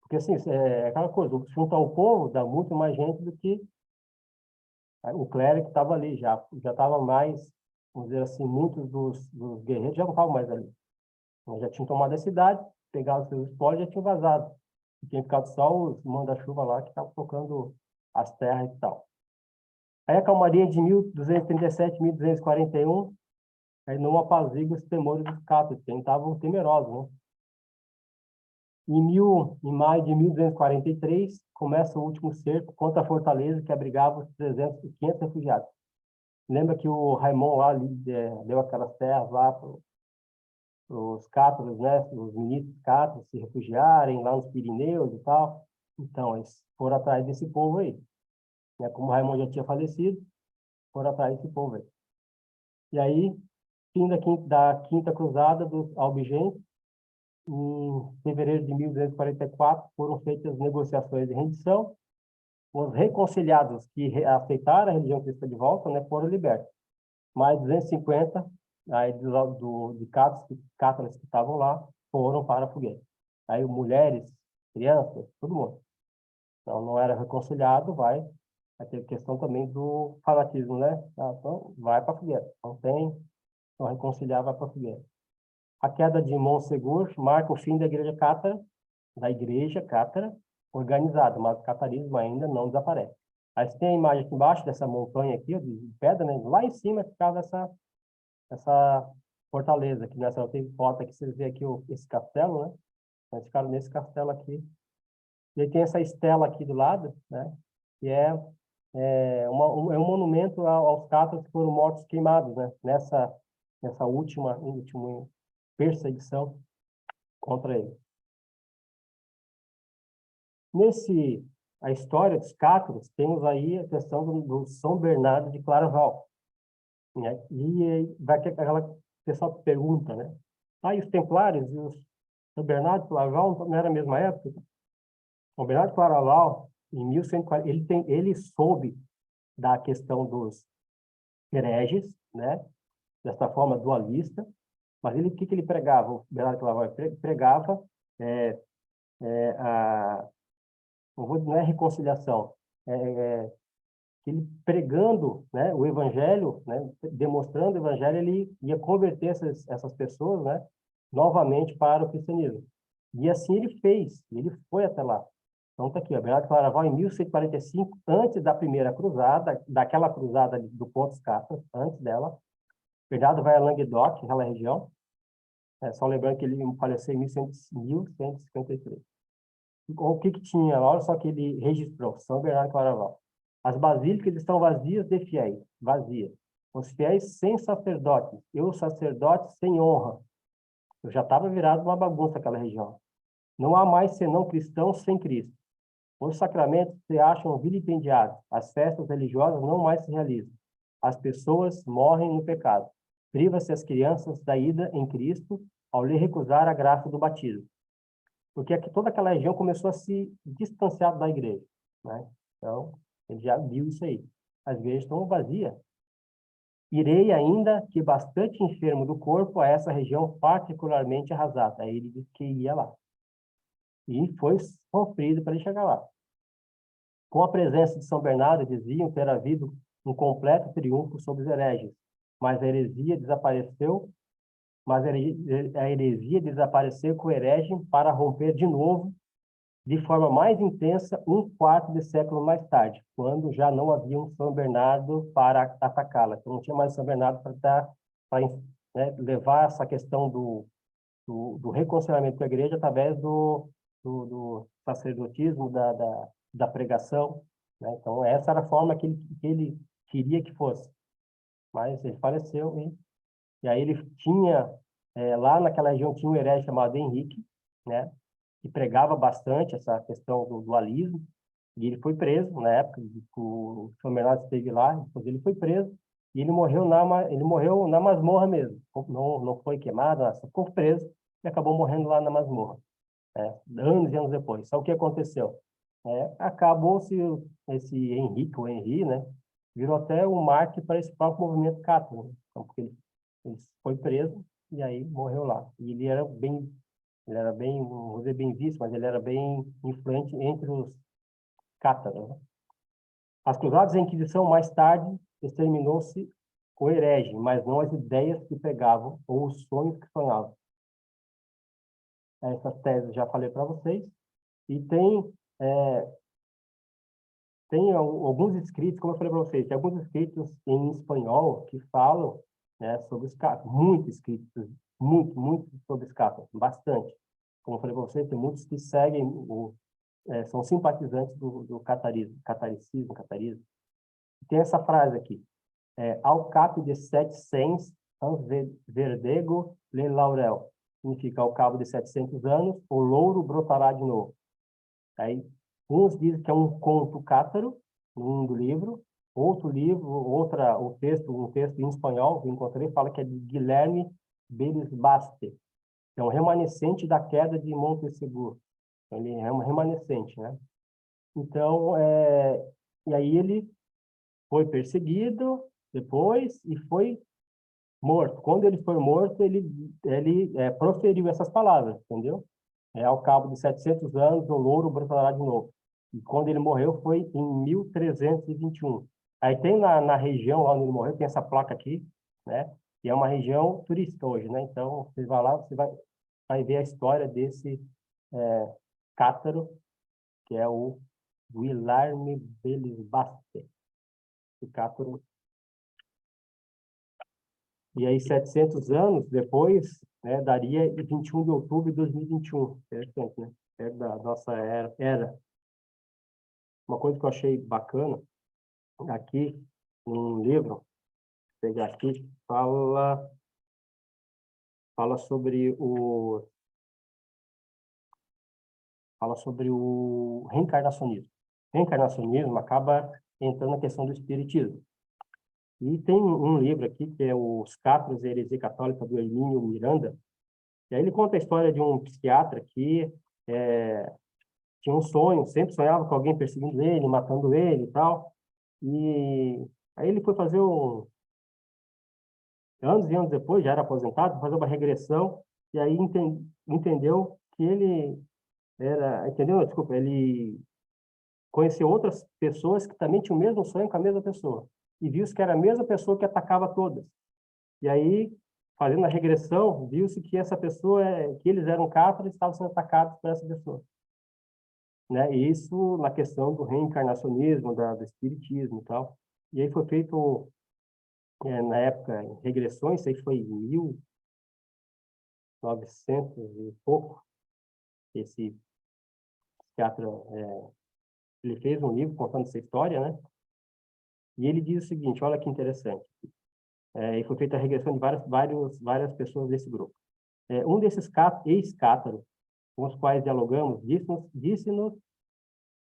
Porque, assim, é aquela coisa, juntar o povo dá muito mais gente do que o clero que estava ali já estava mais, vamos dizer assim, muitos dos guerreiros já não estavam mais ali. Então, já tinham tomado a cidade, pegaram os seus espólios e já tinham vazado. E tinha ficado só os manda-chuva lá que estavam tocando as terras e tal. Aí a calmaria de 1237, 1241, aí não apazigua os temores dos cátaros, que estavam temerosos, né? Em maio de 1243, começa o último cerco contra a fortaleza que abrigava os 500 refugiados. Lembra que o Raimon lá deu aquelas terras lá para os cátaros, né? Os ministros cátaros se refugiarem lá nos Pirineus e tal. Então, eles foram atrás desse povo aí. Né? Como o Raimon já tinha falecido, foram atrás desse povo aí. E aí, fim da quinta cruzada dos Albigenses, em fevereiro de 1244, foram feitas negociações de rendição. Os reconciliados que aceitaram a religião cristã de volta, né, foram libertos. Mais 250 aí, de cátaros que estavam lá foram para a fogueira. Aí mulheres, crianças, todo mundo. Então, não era reconciliado, vai ter questão também do fanatismo, né? Então, vai para a fogueira. Não reconciliar, vai para a fogueira. A queda de Montsegur marca o fim da igreja cátara organizada, mas o catarismo ainda não desaparece. Aí você tem a imagem aqui embaixo dessa montanha aqui, ó, de pedra, né? Lá em cima ficava essa fortaleza aqui, nessa outra foto aqui, você vê aqui esse castelo, né? Eles ficaram nesse castelo aqui. E aí tem essa estela aqui do lado, né? Que é um monumento aos cátaros que foram mortos queimados, né? Nessa última perseguição contra ele. A história dos cátaros, temos aí a questão do São Bernardo de Claraval. Né? E vai ter aquela pessoa que pergunta, né? E os Templários e os São Bernardo de Claraval não era a mesma época? São Bernardo de Claraval, em 1140, ele soube da questão dos hereges, né? Dessa forma dualista, mas o que ele pregava? O Bernardo de Claraval pregava não é reconciliação, ele pregando, né, o evangelho, né, demonstrando o evangelho, ele ia converter essas pessoas, né, novamente para o cristianismo. E assim ele fez, ele foi até lá. Então está aqui, a Bernardo de Claraval, em 1145, antes da primeira cruzada, daquela cruzada do Pontos Cátaros, antes dela, Bernardo vai a Languedoc, aquela região, só lembrando que ele faleceu em 1153. O que tinha lá? Olha só que ele registrou, São Bernardo de Claraval. As basílicas estão vazias de fiéis, vazias. Os fiéis sem sacerdotes, e os sacerdotes sem honra. Eu já estava virado uma bagunça aquela região. Não há mais senão cristãos sem Cristo. Os sacramentos se acham vilipendiados. As festas religiosas não mais se realizam. As pessoas morrem no pecado. Priva-se as crianças da ida em Cristo ao lhe recusar a graça do batismo. Porque aqui, toda aquela região começou a se distanciar da igreja, né? Então, ele já viu isso aí. As igrejas estão vazias. Irei ainda que bastante enfermo do corpo a essa região particularmente arrasada. Aí ele disse que ia lá. E foi sofrido para ele chegar lá. Com a presença de São Bernardo, diziam ter havido um completo triunfo sobre os hereges, mas a heresia desapareceu, com o herege para romper de novo, de forma mais intensa, um quarto de século mais tarde, quando já não havia um São Bernardo para atacá-la. Então, não tinha mais São Bernardo para né, levar essa questão do reconciliamento com a igreja através do sacerdotismo, da pregação, né? Então, essa era a forma que ele queria que fosse. Mas ele faleceu e aí ele tinha, lá naquela região, tinha um herege chamado Henrique, né? Que pregava bastante essa questão do dualismo, e ele foi preso na época que o São Bernardo esteve lá, depois ele foi preso, e ele morreu na masmorra mesmo, não foi queimado, só ficou preso e acabou morrendo lá na masmorra, anos e anos depois. Só o que aconteceu? Acabou-se esse Henrique, o Henri, né? Virou até um mártir para esse próprio movimento católico, né? Então, porque ele foi preso e aí morreu lá. E ele era bem, não vou dizer bem visto, mas ele era bem influente entre os cátaros, né? As cruzadas da Inquisição, mais tarde, exterminou-se o herege, mas não as ideias que pegavam ou os sonhos que sonhavam. Essas teses já falei para vocês. E tem alguns escritos, como eu falei para vocês, tem alguns escritos em espanhol que falam, né, sobre os cátaros. Muitos escritos, muito sobre os cátaros, bastante. Como eu falei para vocês, tem muitos que seguem são simpatizantes do catarismo. Tem essa frase aqui, ao cap de 700 ans verdego le laurel. Significa, ao cabo de 700 anos, o louro brotará de novo. Aí, uns dizem que é um conto cátaro, num do livro, um texto em espanhol que eu encontrei, fala que é de Guilherme Belisbaste, que é um remanescente da queda de Monteseguro. Ele é um remanescente, né? Então, e aí ele foi perseguido depois e foi morto. Quando ele foi morto, ele proferiu essas palavras, entendeu? Ao cabo de 700 anos, o louro brotará de novo. E quando ele morreu foi em 1321. Aí tem na região lá onde ele morreu, tem essa placa aqui, né? Que é uma região turística hoje, né? Então, você vai lá, você vai ver a história desse cátaro, que é o Guilherme Belisbaste, o cátaro. E aí, 700 anos depois, né, daria 21 de outubro de 2021. Interessante, né? É da nossa era. Uma coisa que eu achei bacana, aqui, um livro, vou pegar aqui, fala sobre o reencarnacionismo. Reencarnacionismo acaba entrando na questão do espiritismo. E tem um livro aqui, que é Os Cátaros e a Heresia Católica, do Hermínio Miranda. E aí ele conta a história de um psiquiatra que tinha um sonho, sempre sonhava com alguém perseguindo ele, matando ele e tal. E aí ele foi fazer anos e anos depois, já era aposentado, fazer uma regressão, e aí entendeu que desculpa, ele conheceu outras pessoas que também tinham o mesmo sonho com a mesma pessoa. E viu que era a mesma pessoa que atacava todas. E aí, fazendo a regressão, viu-se que essa pessoa, que eles eram cátaros e estavam sendo atacados por essa pessoa. Né? E isso na questão do reencarnacionismo, do espiritismo e tal. E aí foi feito, na época, regressões, isso aí foi em 1900 e pouco, esse psiquiatra, ele fez um livro contando essa história, né? E ele diz o seguinte, olha que interessante, e foi feita a regressão de várias pessoas desse grupo. Um desses ex-cátaros, com os quais dialogamos, disse-nos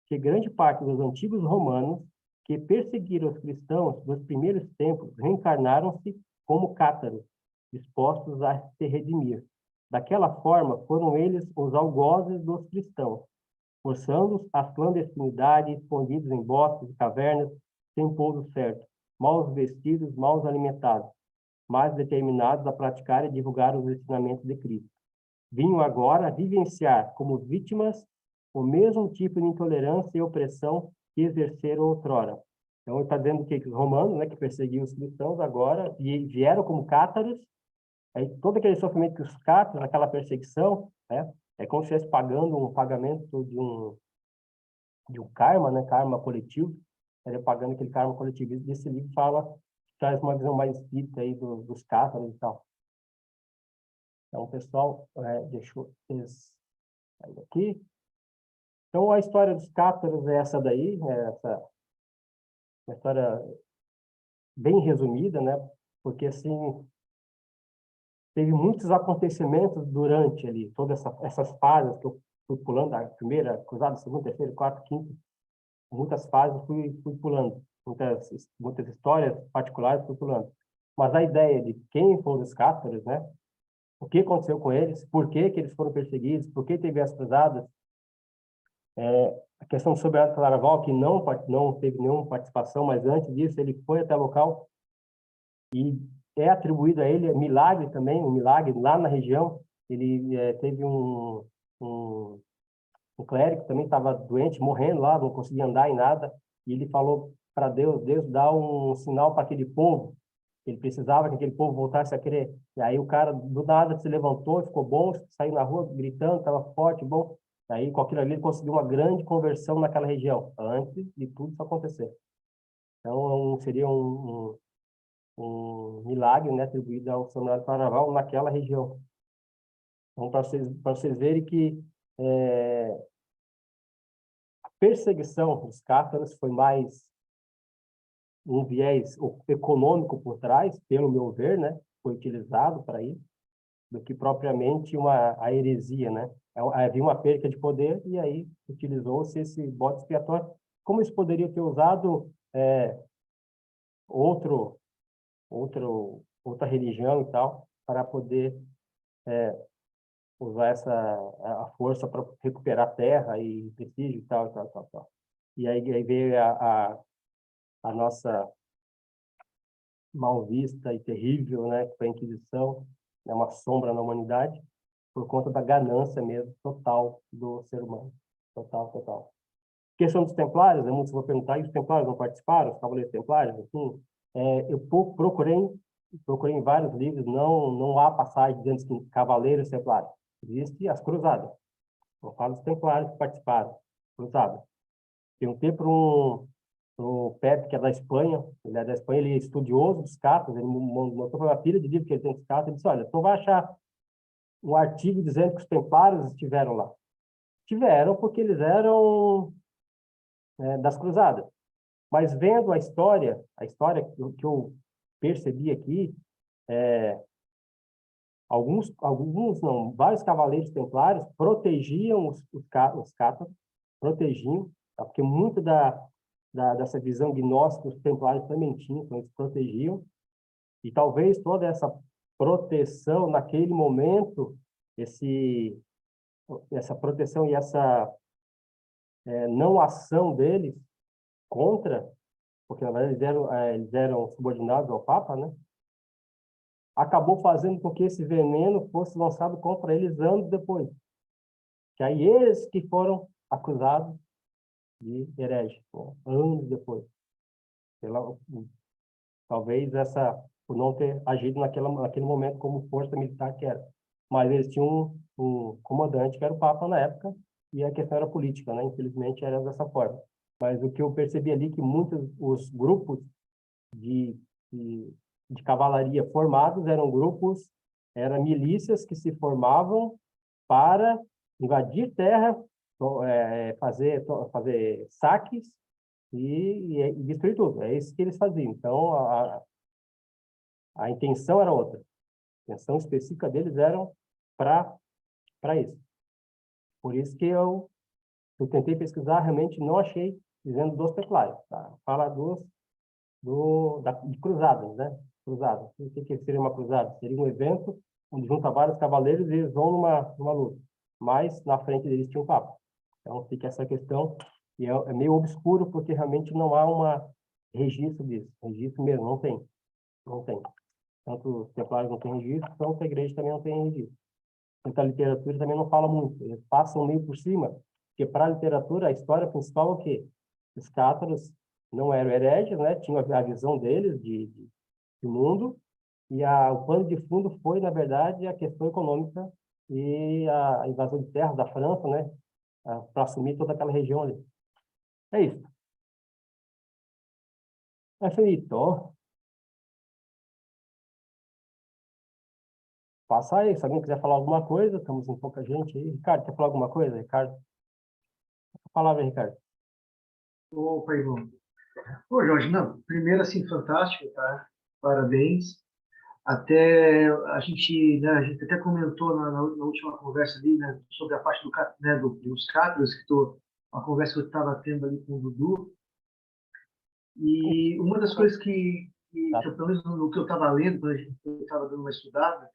que grande parte dos antigos romanos que perseguiram os cristãos nos primeiros tempos reencarnaram-se como cátaros, dispostos a se redimir. Daquela forma, foram eles os algozes dos cristãos, forçando-os à clandestinidade, escondidos em bosques e cavernas, sem pouso certo, mal vestidos, mal alimentados, mas determinados a praticar e divulgar os ensinamentos de Cristo. Vinham agora vivenciar como vítimas o mesmo tipo de intolerância e opressão que exerceram outrora. Então, ele está dizendo que os romanos, né, que perseguiam os cristãos, agora vieram como cátaros. Aí, todo aquele sofrimento que os cátaros, aquela perseguição, né, é como se estivesse pagando um pagamento de um karma, né, karma coletivo. Ele pagando aquele karma coletivo. Esse livro traz uma visão mais espírita aí dos cátaros e tal. Então, pessoal, deixa eu sair aqui. Então, a história dos cátaros é essa daí, uma história bem resumida, né? Porque, assim, teve muitos acontecimentos durante ali, todas essas fases que eu fui pulando, a primeira cruzada, a segunda, terceira, quarta, quinta, muitas fases fui pulando, muitas histórias particulares fui pulando. Mas a ideia de quem foram os cátaros, né? O que aconteceu com eles, por que que eles foram perseguidos, por que teve as cruzadas, a questão sobre a Claraval, que não teve nenhuma participação, mas antes disso ele foi até o local e é atribuído a ele milagre também, um milagre lá na região. Ele teve um clérigo que também estava doente, morrendo lá, não conseguia andar em nada, e ele falou para Deus dá um sinal para aquele povo. Ele precisava que aquele povo voltasse a crer. E aí o cara, do nada, se levantou, ficou bom, saiu na rua gritando, estava forte, bom. Aí, com aquilo ali, ele conseguiu uma grande conversão naquela região, antes de tudo isso acontecer. Então, seria um milagre, né, atribuído ao São Bernardo do Claraval naquela região. Então, para vocês verem que a perseguição dos cátaros foi mais um viés econômico por trás, pelo meu ver, né, foi utilizado para isso, do que propriamente a heresia, né? Havia uma perca de poder e aí utilizou-se esse bode expiatório. Como eles poderiam ter usado outra religião e tal, para poder usar a força para recuperar terra e prestígio e tal, e tal, tal, tal. E aí veio a nossa mal vista e terrível, né, que foi a Inquisição, é uma sombra na humanidade, por conta da ganância mesmo, total do ser humano. Total, total. Questão dos templários, muitos vão perguntar, e os templários não participaram, os cavaleiros templários, assim, eu procurei em vários livros, não há passagem dizendo que cavaleiros templários. Existem as cruzadas. Eu falo dos templários que participaram, cruzadas. Perguntei para o Pepe, que é da Espanha, ele é da Espanha, ele é estudioso dos cátaros, ele mostrou uma pilha de livros que ele tem dos cátaros, ele disse, olha, tu vai achar um artigo dizendo que os templários estiveram lá. Tiveram porque eles eram das cruzadas. Mas vendo a história que eu percebi aqui, vários cavaleiros templários protegiam os cátaros, protegiam, tá? Porque muito dessa visão gnóstica os templários também tinham, então eles protegiam, e talvez toda essa proteção naquele momento, essa proteção e essa não ação deles contra, porque na verdade eles eram subordinados ao Papa, né? Acabou fazendo com que esse veneno fosse lançado contra eles anos depois. Que aí eles que foram acusados de herege, né? Anos depois. Talvez por não ter agido naquele momento como força militar que era. Mas eles tinham um comandante que era o Papa na época, e a questão era política, né? Infelizmente era dessa forma. Mas o que eu percebi ali que muitos os grupos de cavalaria formados eram milícias que se formavam para invadir terra, fazer saques e destruir tudo. É isso que eles faziam. Então, a intenção era outra. A intenção específica deles era para isso. Por isso que eu tentei pesquisar, realmente não achei dizendo dos templários, tá? Fala de cruzadas, né? Cruzadas. O que seria uma cruzada? Seria um evento onde junta vários cavaleiros e eles vão numa luta. Mas na frente deles tinha um papa. Então fica essa questão, e é meio obscuro, porque realmente não há registro disso. Registro mesmo, não tem. Não tem. Tanto os templários não têm registro, quanto a igreja também não tem registro. Então a literatura também não fala muito. Eles passam meio por cima, porque para a literatura a história principal é o quê? Os cátaros não eram hereges, né? Tinham a visão deles de mundo, e o pano de fundo foi, na verdade, a questão econômica e a invasão de terras da França, né? Para assumir toda aquela região ali. É isso. É finito. Passa aí, se alguém quiser falar alguma coisa, estamos com pouca gente aí. Ricardo, quer falar alguma coisa? Ricardo? A palavra, Ricardo. Opa, Ivan. Ô, Jorge, não, primeiro, assim, fantástico, tá? Parabéns. Até a gente até comentou na última conversa ali, né, sobre a parte dos cátaros, uma conversa que eu estava tendo ali com o Dudu. E uma das coisas que pelo menos no que eu estava lendo, quando eu estava dando uma estudada,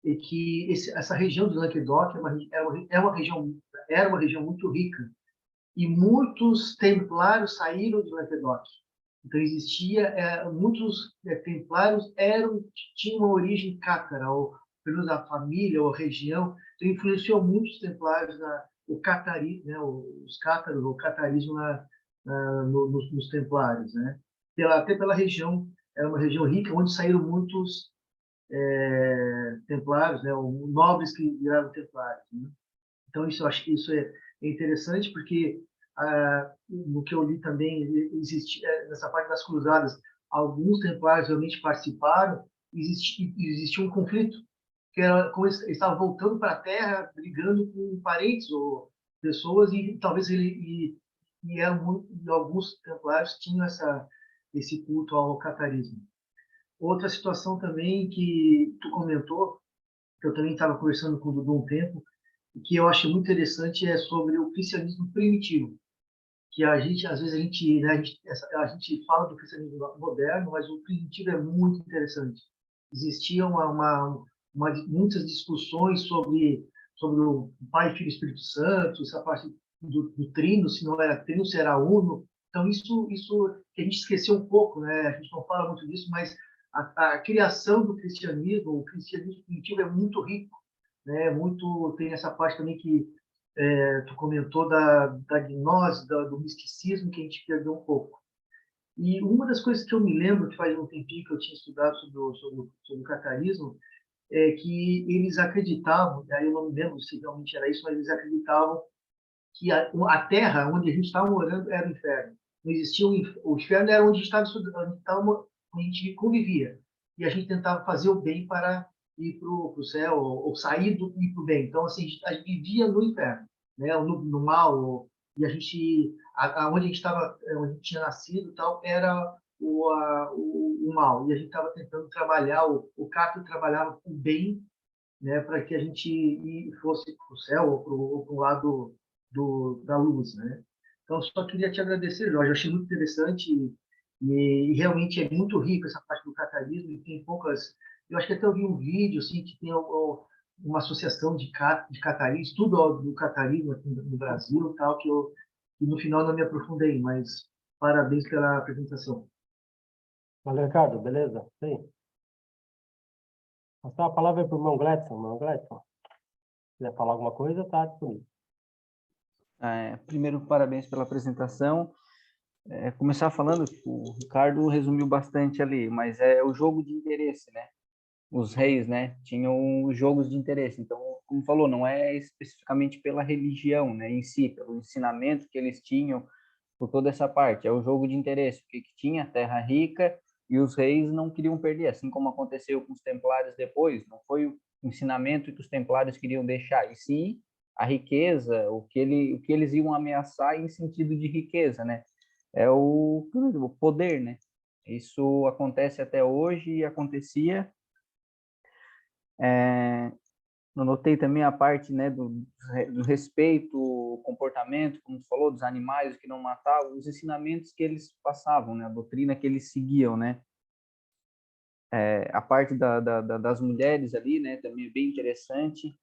é que essa região do Languedoc era uma região muito rica. E muitos templários saíram de Languedoc. Então muitos templários tinham uma origem cátara, ou pelo menos a família ou a região. Então influenciou muitos templários o catari, né, os cátaros, o catarismo nos templários, né? Até pela região, era uma região rica onde saíram muitos templários, né, ou nobres que viraram templários, né? Então, eu acho que isso é interessante, porque no que eu li também, nessa parte das cruzadas, alguns templários realmente participaram, existia um conflito, que era como eles estavam voltando para a terra, brigando com parentes ou pessoas, e talvez e alguns templários tinham esse culto ao catarismo. Outra situação também que tu comentou, que eu também estava conversando com o Dudu um tempo, que eu acho muito interessante é sobre o cristianismo primitivo, que às vezes né, a gente fala do cristianismo moderno, mas o primitivo é muito interessante. Existiam muitas discussões sobre o Pai, Filho e Espírito Santo, essa parte do trino, se não era trino, se era uno. Então isso que a gente esqueceu um pouco, né? A gente não fala muito disso, mas a criação do cristianismo, o cristianismo primitivo é muito rico, né? Tem essa parte também que tu comentou da gnose, do misticismo, que a gente perdeu um pouco. E uma das coisas que eu me lembro, que faz um tempinho que eu tinha estudado sobre o catarismo, é que eles acreditavam, aí eu não me lembro se realmente era isso, mas eles acreditavam que a terra onde a gente estava morando era o inferno. Não existia o inferno, era onde a gente estava estudando, onde a gente convivia. E a gente tentava fazer o bem para ir para o céu, ou sair do ir para o bem. Então, assim, a gente vivia no inferno, né? No mal, e onde a gente estava, onde a gente tinha nascido, tal, era o mal. E a gente estava tentando trabalhar, o Cato trabalhava o bem, né, para que a gente fosse para o céu ou para o lado da luz, né? Então, só queria te agradecer, Jorge. Eu achei muito interessante e realmente é muito rico essa parte do catarismo e tem poucas. Eu acho que até eu vi um vídeo assim que tem uma associação de catarismo, estudo do catarismo aqui no Brasil, tal que no final não me aprofundei, mas parabéns pela apresentação. Valeu, Ricardo. Beleza? Sim. Passar a palavra para o irmão Gladson. Irmão Gladson, se quiser falar alguma coisa, está disponível. Primeiro, parabéns pela apresentação. Começar falando que o Ricardo resumiu bastante ali, mas é o jogo de interesse, né? Os reis, né, tinham os jogos de interesse. Então, como falou, não é especificamente pela religião, né, em si, pelo ensinamento que eles tinham, por toda essa parte. É o jogo de interesse, porque tinha terra rica e os reis não queriam perder, assim como aconteceu com os templários depois. Não foi o ensinamento que os templários queriam deixar, e sim a riqueza, o que eles iam ameaçar em sentido de riqueza, né? É o poder, né? Isso acontece até hoje e acontecia. Eu notei também a parte, né, do respeito, o comportamento, como tu falou, dos animais que não matavam, os ensinamentos que eles passavam, né, a doutrina que eles seguiam, né. A parte das mulheres ali, né, também é bem interessante,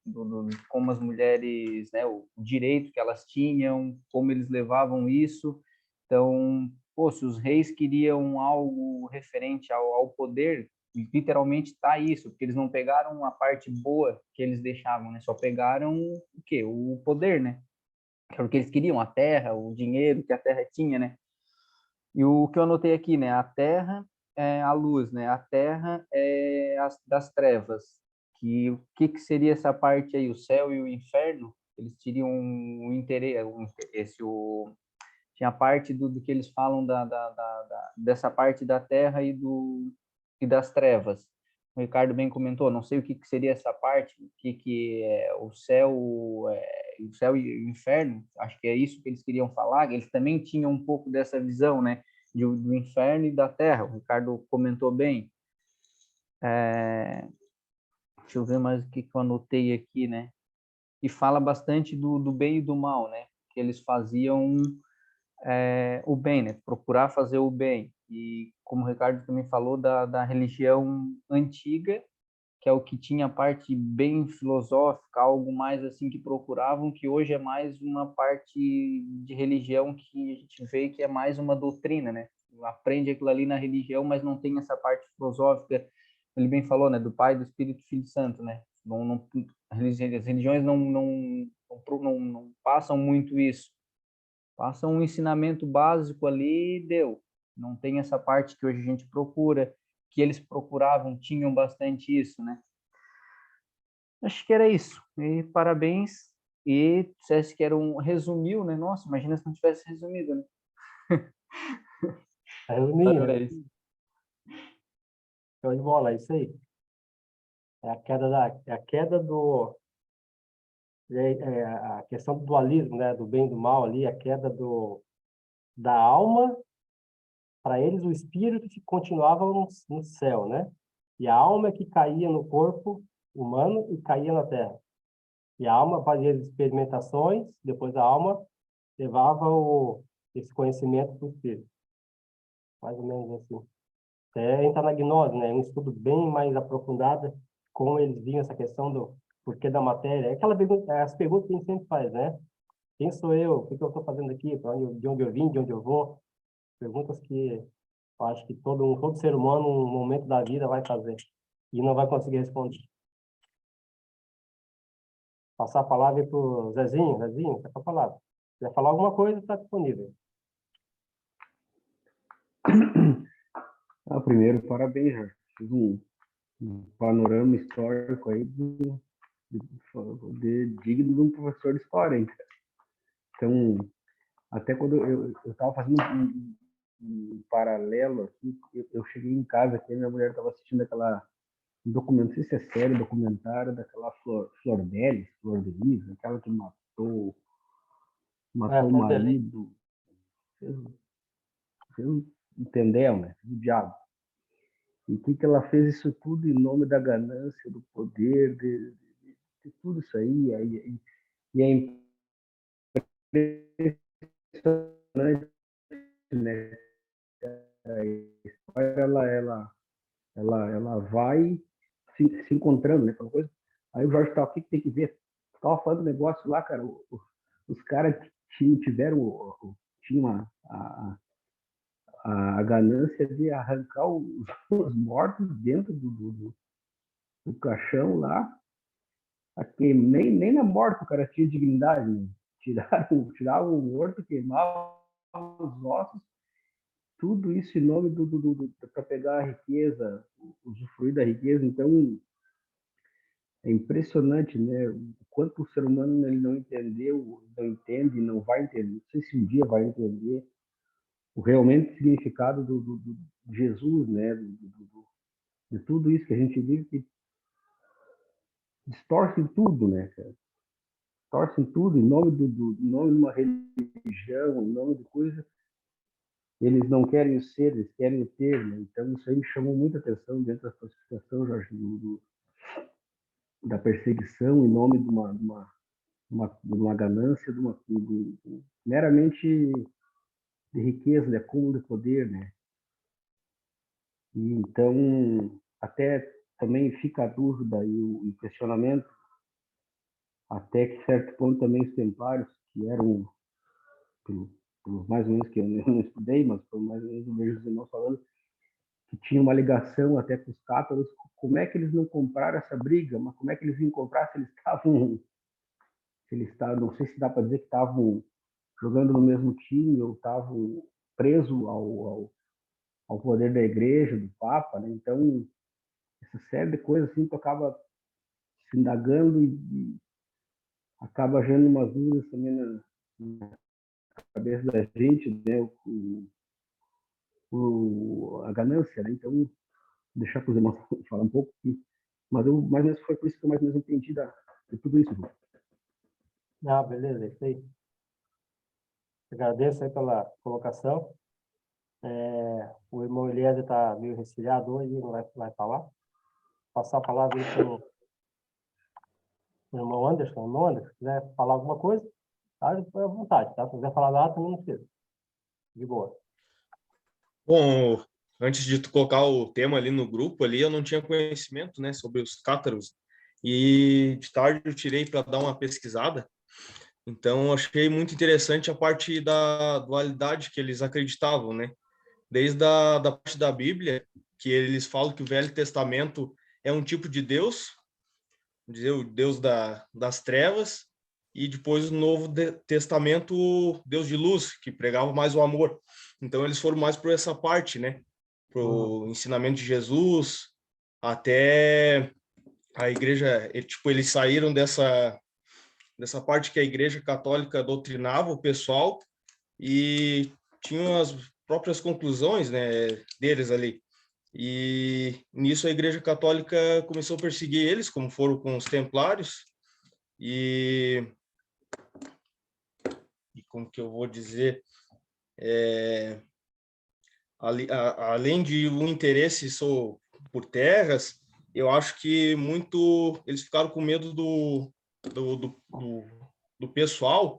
como as mulheres, né, o direito que elas tinham, como eles levavam isso. Então, pô, se os reis queriam algo referente ao poder, literalmente está isso, porque eles não pegaram a parte boa que eles deixavam, né, só pegaram o quê? O poder, né, que era o que eles queriam, a terra, o dinheiro que a terra tinha, né. E o que eu anotei aqui, né? A terra é a luz, né? A terra é das trevas. O que seria essa parte aí? O céu e o inferno? Eles teriam tinha a parte do que eles falam dessa parte da terra e das trevas. O Ricardo bem comentou, não sei o que seria essa parte, o que é o céu e o inferno, acho que é isso que eles queriam falar, eles também tinham um pouco dessa visão, né, do inferno e da terra, o Ricardo comentou bem. Deixa eu ver mais o que eu anotei aqui, né, e fala bastante do bem e do mal, né, que eles faziam o bem, né, procurar fazer o bem, e como o Ricardo também falou da religião antiga, que é o que tinha a parte bem filosófica, algo mais assim que procuravam, que hoje é mais uma parte de religião que a gente vê que é mais uma doutrina, né? Aprende aquilo ali na religião, mas não tem essa parte filosófica. Ele bem falou, né? Do Pai, do Espírito e do Filho Santo, né? As religiões não passam muito isso. Passam um ensinamento básico ali e deu. Não tem essa parte que hoje a gente procura, que eles procuravam, tinham bastante isso, né? Acho que era isso. E parabéns. E dissesse que era resumiu, né? Nossa, imagina se não tivesse resumido, né? Resumindo, né? Parabéns. Show de bola, é isso aí. É a queda do... a questão do dualismo, né? Do bem e do mal ali, a queda da alma. Para eles, o espírito que continuava no céu, né? E a alma que caía no corpo humano e caía na terra. E a alma fazia as experimentações, depois a alma levava esse conhecimento para o espírito. Mais ou menos assim. Até entrar na gnose, né? Um estudo bem mais aprofundado, como eles viam essa questão do porquê da matéria. É aquela pergunta, as perguntas que a gente sempre faz, né? Quem sou eu? O que eu estou fazendo aqui? De onde eu vim? De onde eu vou? Perguntas que eu acho que todo ser humano, um momento da vida, vai fazer e não vai conseguir responder. Passar a palavra para o Zezinho. Zezinho, tá com a palavra. Se quiser falar alguma coisa, está disponível. Primeiro, parabéns, Jorge. Fiz um panorama histórico aí digno de um professor de história, hein? Então, até quando eu estava fazendo um paralelo aqui, eu cheguei em casa aqui, minha mulher estava assistindo um documento, não sei se é série, documentário daquela Flor de Lis, aquela que matou o Flor de Lis. marido, fez, fez um tendel, né? Fez o diabo. E que ela fez isso tudo em nome da ganância, do poder, de tudo isso aí. E é impressionante, né? A história, ela vai se encontrando, né? Coisa. Aí o Jorge tá, o que tem que ver? Tava falando do negócio lá, cara. Os caras tinham a ganância de arrancar os mortos dentro do caixão lá. Aqui, nem na morte o cara tinha dignidade, né? Tiravam o morto, queimavam os ossos, tudo isso em nome para pegar a riqueza, usufruir da riqueza. Então, é impressionante, né? O quanto o ser humano ele não entendeu, não entende, não vai entender. Não sei se um dia vai entender o realmente significado de Jesus, né? De tudo isso que a gente vive, que distorce tudo, né, cara? Torcem tudo em nome em nome de uma religião, em nome de coisa. Eles não querem o ser, eles querem o ter, né? Então isso aí me chamou muita atenção dentro da classificação, Jorge, da perseguição em nome de uma ganância, meramente de riqueza, de acúmulo de poder, né? E então, até também fica a dúvida e o questionamento, até que certo ponto também os templários, que eram, pelos mais ou menos que eu não estudei, mas por mais ou menos eu vejo os irmãos falando, que tinha uma ligação até com os cátaros, como é que eles não compraram essa briga, mas como é que eles iam comprar se eles estavam, não sei se dá para dizer que estavam jogando no mesmo time ou estavam presos ao poder da igreja, do Papa, né? Então, essa série de coisas assim, tu acaba se indagando e acaba gerando umas dúvidas também na cabeça da gente, né? A ganância, né? Então, deixar para os irmãos falar um pouco, mas eu mais ou menos foi por isso que eu mais ou menos entendi de tudo isso. Ah, beleza, é isso aí. Agradeço aí pela colocação. O irmão Eliezer está meio resfriado hoje, não vai falar. Passar a palavra aí para o irmão Anderson. Irmão Anderson, se quiser falar alguma coisa, tá? Fique à vontade, tá? Se quiser falar nada, também não precisa. De boa. Bom, antes de tu colocar o tema ali no grupo, ali eu não tinha conhecimento, né, sobre os cátaros. E de tarde eu tirei para dar uma pesquisada. Então, achei muito interessante a parte da dualidade que eles acreditavam, né? Desde da parte da Bíblia, que eles falam que o Velho Testamento é um tipo de Deus, dizer, o Deus das trevas, e depois o Novo Testamento, o Deus de luz, que pregava mais o amor. Então, eles foram mais por essa parte, né? Pro ensinamento de Jesus, até a igreja, tipo, eles saíram dessa parte que a Igreja Católica doutrinava o pessoal e tinham as próprias conclusões, né, deles ali. E nisso a Igreja Católica começou a perseguir eles, como foram com os Templários, e como que eu vou dizer, além de um interesse por terras, eu acho que eles ficaram com medo do pessoal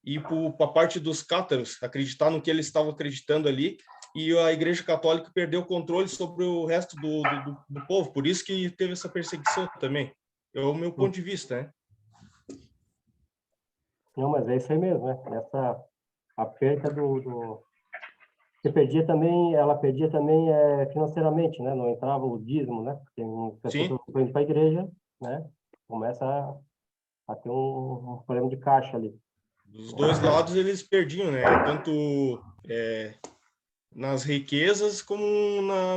ir para a parte dos cátaros, acreditar no que eles estavam acreditando ali, e a Igreja Católica perdeu o controle sobre o resto do povo, por isso que teve essa perseguição também. É o meu ponto de vista, né? Não, mas é isso aí mesmo, né? A perda Você perdia também, ela perdia também financeiramente, né? Não entrava o dízimo, né? Porque as Sim. pessoas estão indo para a igreja, né? Começa a ter um problema de caixa ali. Dos dois lados eles perdiam, né? Tanto nas riquezas como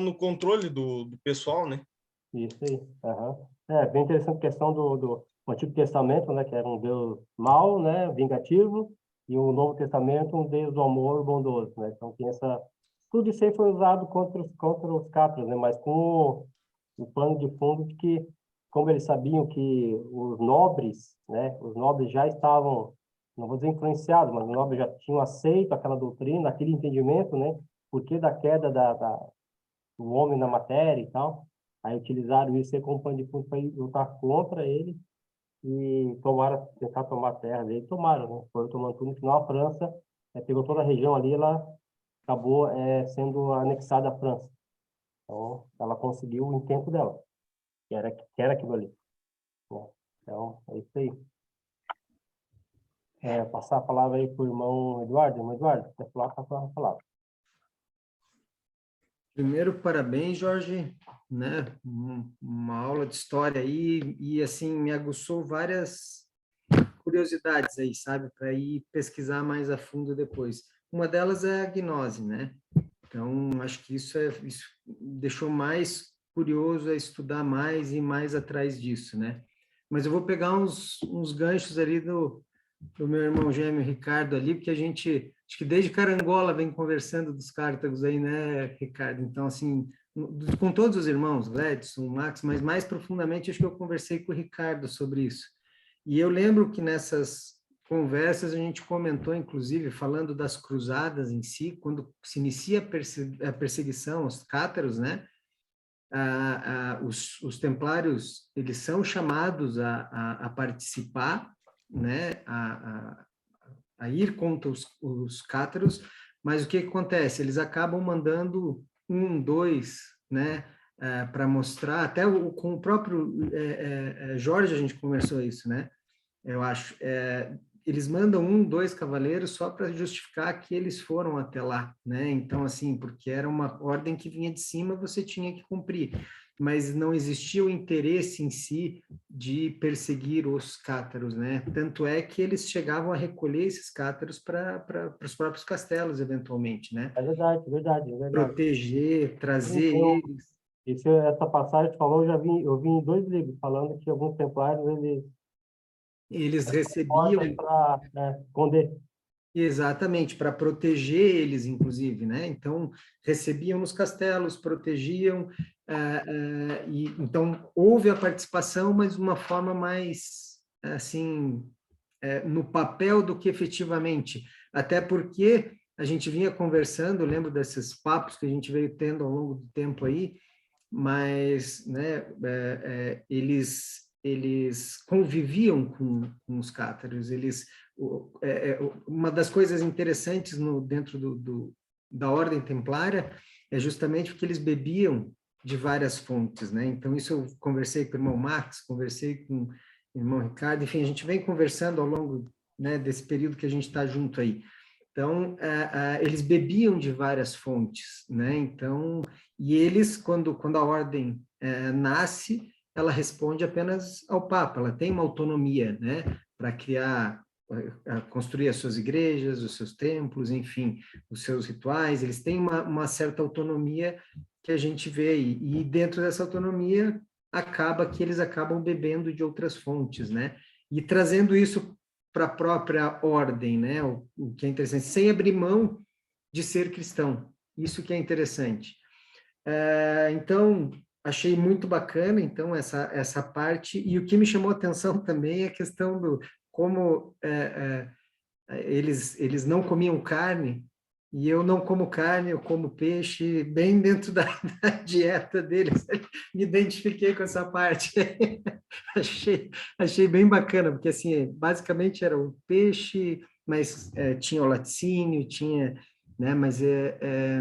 no controle do pessoal, né? Isso aí. Aham. É bem interessante a questão do Antigo Testamento, né? Que era um Deus mau, né? Vingativo, e o Novo Testamento um Deus do amor bondoso, né? Então tem tudo isso aí foi usado contra os cátaros, né? Mas com o plano de fundo de que, como eles sabiam que os nobres já estavam, não vou dizer influenciados, mas os nobres já tinham aceito aquela doutrina, aquele entendimento, né? Por que da queda do homem na matéria e tal. Aí utilizaram isso aí como pano de fundo para lutar contra ele e tentar tomar a terra dele. Tomaram, né? Foram tomando tudo. No final, a França pegou toda a região ali, ela acabou sendo anexada à França. Então, ela conseguiu o intento dela, que era aquilo ali, né? Então, é isso aí. Passar a palavra aí para o irmão Eduardo. Irmão Eduardo, quer falar? Passar a palavra. Primeiro, parabéns, Jorge, né? Uma aula de história aí e assim me aguçou várias curiosidades aí, sabe, para ir pesquisar mais a fundo depois. Uma delas é a gnose, né? Então, acho que isso deixou mais curioso a estudar mais e mais atrás disso, né? Mas eu vou pegar uns ganchos ali do meu irmão gêmeo Ricardo ali, porque a gente, acho que desde Carangola vem conversando dos Cártagos aí, né, Ricardo? Então, assim, com todos os irmãos, Gladson, Max, mas mais profundamente acho que eu conversei com o Ricardo sobre isso. E eu lembro que nessas conversas a gente comentou, inclusive, falando das cruzadas em si, quando se inicia a perseguição aos cátaros, né? os templários, eles são chamados a participar, né, a ir contra os cátaros, mas o que acontece? Eles acabam mandando um, dois, né, para mostrar, até com o próprio Jorge a gente conversou isso, né? Eu acho, eles mandam um, dois cavaleiros só para justificar que eles foram até lá, né? Então, assim, porque era uma ordem que vinha de cima, você tinha que cumprir, mas não existia o interesse em si de perseguir os cátaros, né? Tanto é que eles chegavam a recolher esses cátaros para os próprios castelos, eventualmente, né? É verdade, é verdade, é verdade. Proteger, trazer eles. Essa passagem que falou, eu vi em 2 livros, falando que alguns templários, Eles ordem recebiam para esconder. exatamente, para proteger eles, inclusive, né? Então, recebiam nos castelos, protegiam, e então houve a participação, mas de uma forma mais, assim, no papel do que efetivamente. Até porque a gente vinha conversando, eu lembro desses papos que a gente veio tendo ao longo do tempo aí, mas, né, eles conviviam com os cátaros, uma das coisas interessantes dentro da ordem templária é justamente porque eles bebiam de várias fontes, né? Então, isso eu conversei com o irmão Max, conversei com o irmão Ricardo, enfim, a gente vem conversando ao longo, né, desse período que a gente está junto aí. Então, eles bebiam de várias fontes, né? Então, e eles, quando a ordem nasce, ela responde apenas ao Papa, ela tem uma autonomia, né? Para criar, construir as suas igrejas, os seus templos, enfim, os seus rituais, eles têm uma certa autonomia que a gente vê aí. E dentro dessa autonomia, acaba que eles acabam bebendo de outras fontes, né? E trazendo isso para a própria ordem, né? O que é interessante, sem abrir mão de ser cristão. Isso que é interessante. Então, achei muito bacana, então, essa parte. E o que me chamou a atenção também é a questão do como eles não comiam carne, e eu não como carne, eu como peixe, bem dentro da dieta deles. Me identifiquei com essa parte. achei bem bacana, porque assim, basicamente era o peixe, mas tinha o laticínio, tinha, né? Mas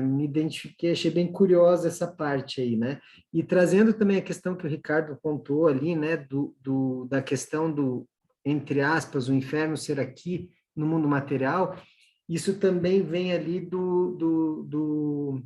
me identifiquei, achei bem curiosa essa parte aí, né? E trazendo também a questão que o Ricardo contou ali, né? Da questão do, entre aspas, o inferno ser aqui no mundo material, isso também vem ali do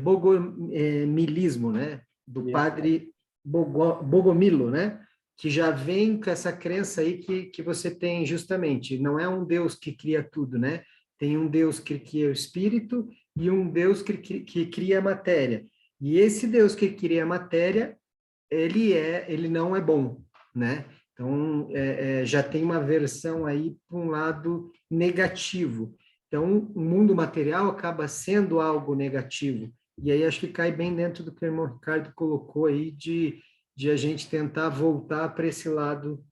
bogomilismo, né? Do padre Bogomilo, né? Que já vem com essa crença aí que você tem justamente, não é um Deus que cria tudo, né? Tem um Deus que cria o espírito e um Deus que cria a matéria. E esse Deus que cria a matéria, ele não é bom, né? Então, já tem uma versão aí para um lado negativo. Então, o mundo material acaba sendo algo negativo. E aí acho que cai bem dentro do que o irmão Ricardo colocou aí de a gente tentar voltar para esse lado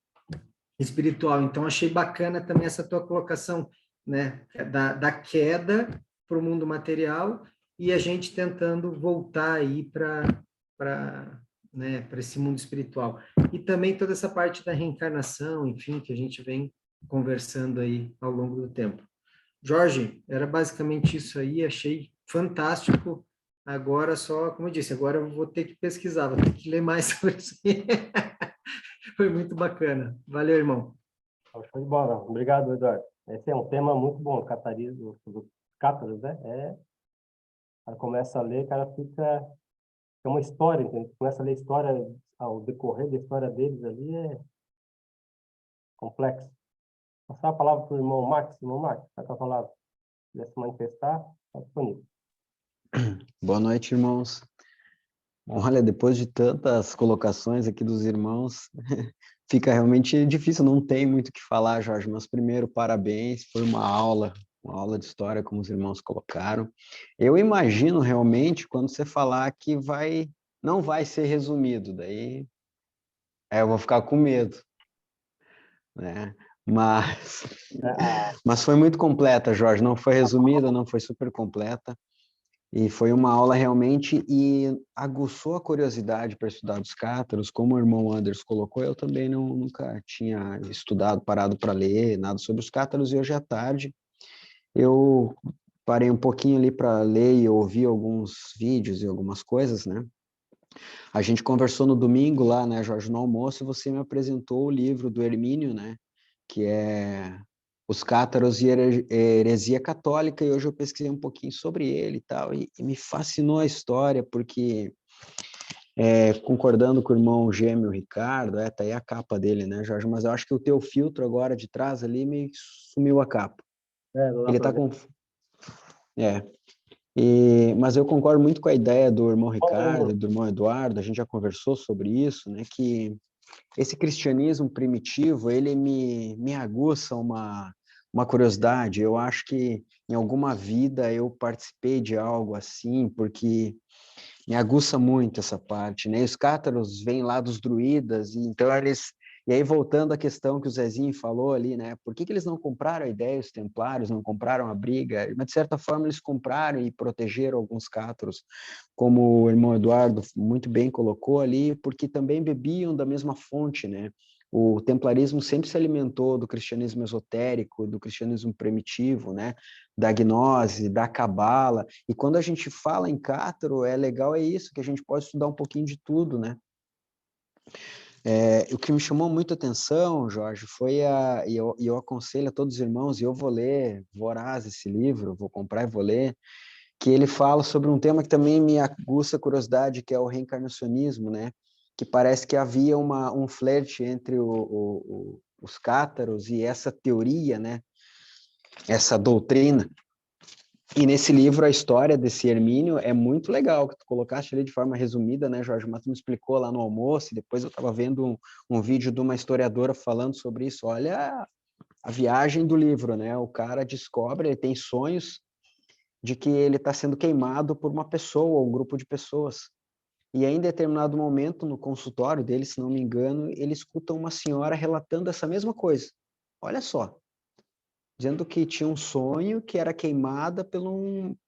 espiritual. Então, achei bacana também essa tua colocação, né? Da queda para o mundo material e a gente tentando voltar aí para né, para esse mundo espiritual. E também toda essa parte da reencarnação, enfim, que a gente vem conversando aí ao longo do tempo. Jorge, era basicamente isso aí, achei fantástico. Agora só, como eu disse, agora eu vou ter que pesquisar, vou ter que ler mais sobre isso. Foi muito bacana. Valeu, irmão. Show de bola. Obrigado, Eduardo. Esse é um tema muito bom, catarismo, dos cátaros, né? O cara começa a ler, o cara fica... É uma história, entendeu? Começa a ler a história, ao decorrer da história deles ali é complexo. Passar a palavra para o irmão Max. Irmão Max, está com a palavra. Se quiser se manifestar, está disponível. Boa noite, irmãos. Olha, depois de tantas colocações aqui dos irmãos, fica realmente difícil, não tem muito o que falar, Jorge, mas primeiro, parabéns, foi uma aula de história, como os irmãos colocaram. Eu imagino realmente, quando você falar que não vai ser resumido, daí eu vou ficar com medo, né? Mas foi muito completa, Jorge, não foi resumida, não foi super completa. E foi uma aula realmente, e aguçou a curiosidade para estudar os cátaros, como o irmão Anders colocou, eu também nunca tinha estudado, parado para ler nada sobre os cátaros, e hoje à tarde eu parei um pouquinho ali para ler e ouvir alguns vídeos e algumas coisas, né? A gente conversou no domingo lá, né, Jorge, no almoço, e você me apresentou o livro do Hermínio, né, que é Os Cátaros e Heresia Católica, e hoje eu pesquisei um pouquinho sobre ele e tal, e me fascinou a história, porque, concordando com o irmão gêmeo Ricardo, tá aí a capa dele, né, Jorge, mas eu acho que o teu filtro agora de trás ali me sumiu a capa. Não dá Ele pra tá ver. com... mas eu concordo muito com a ideia do irmão Ricardo e do irmão Eduardo, a gente já conversou sobre isso, né, que esse cristianismo primitivo, ele me aguça uma curiosidade. Eu acho que em alguma vida eu participei de algo assim, porque me aguça muito essa parte, né? E os cátaros vêm lá dos druidas, e então eles... E aí, voltando à questão que o Zezinho falou ali, né? Por que eles não compraram a ideia, os templários não compraram a briga? Mas, de certa forma, eles compraram e protegeram alguns cátaros, como o irmão Eduardo muito bem colocou ali, porque também bebiam da mesma fonte, né? O templarismo sempre se alimentou do cristianismo esotérico, do cristianismo primitivo, né? Da gnose, da cabala. E quando a gente fala em cátaro, é legal isso, que a gente pode estudar um pouquinho de tudo, né? O que me chamou muito a atenção, Jorge, foi e eu aconselho a todos os irmãos, e eu vou ler voraz esse livro, vou comprar e vou ler, que ele fala sobre um tema que também me aguça a curiosidade, que é o reencarnacionismo, né? Que parece que havia um flerte entre os cátaros e essa teoria, né? Essa doutrina. E nesse livro, a história desse Hermínio é muito legal, que tu colocaste ali de forma resumida, né, Jorge? Mas tu me explicou lá no almoço, e depois eu estava vendo um vídeo de uma historiadora falando sobre isso. Olha a viagem do livro, né? O cara descobre, ele tem sonhos de que ele está sendo queimado por uma pessoa, ou um grupo de pessoas. E aí, em determinado momento, no consultório dele, se não me engano, ele escuta uma senhora relatando essa mesma coisa. Olha só, dizendo que tinha um sonho que era queimada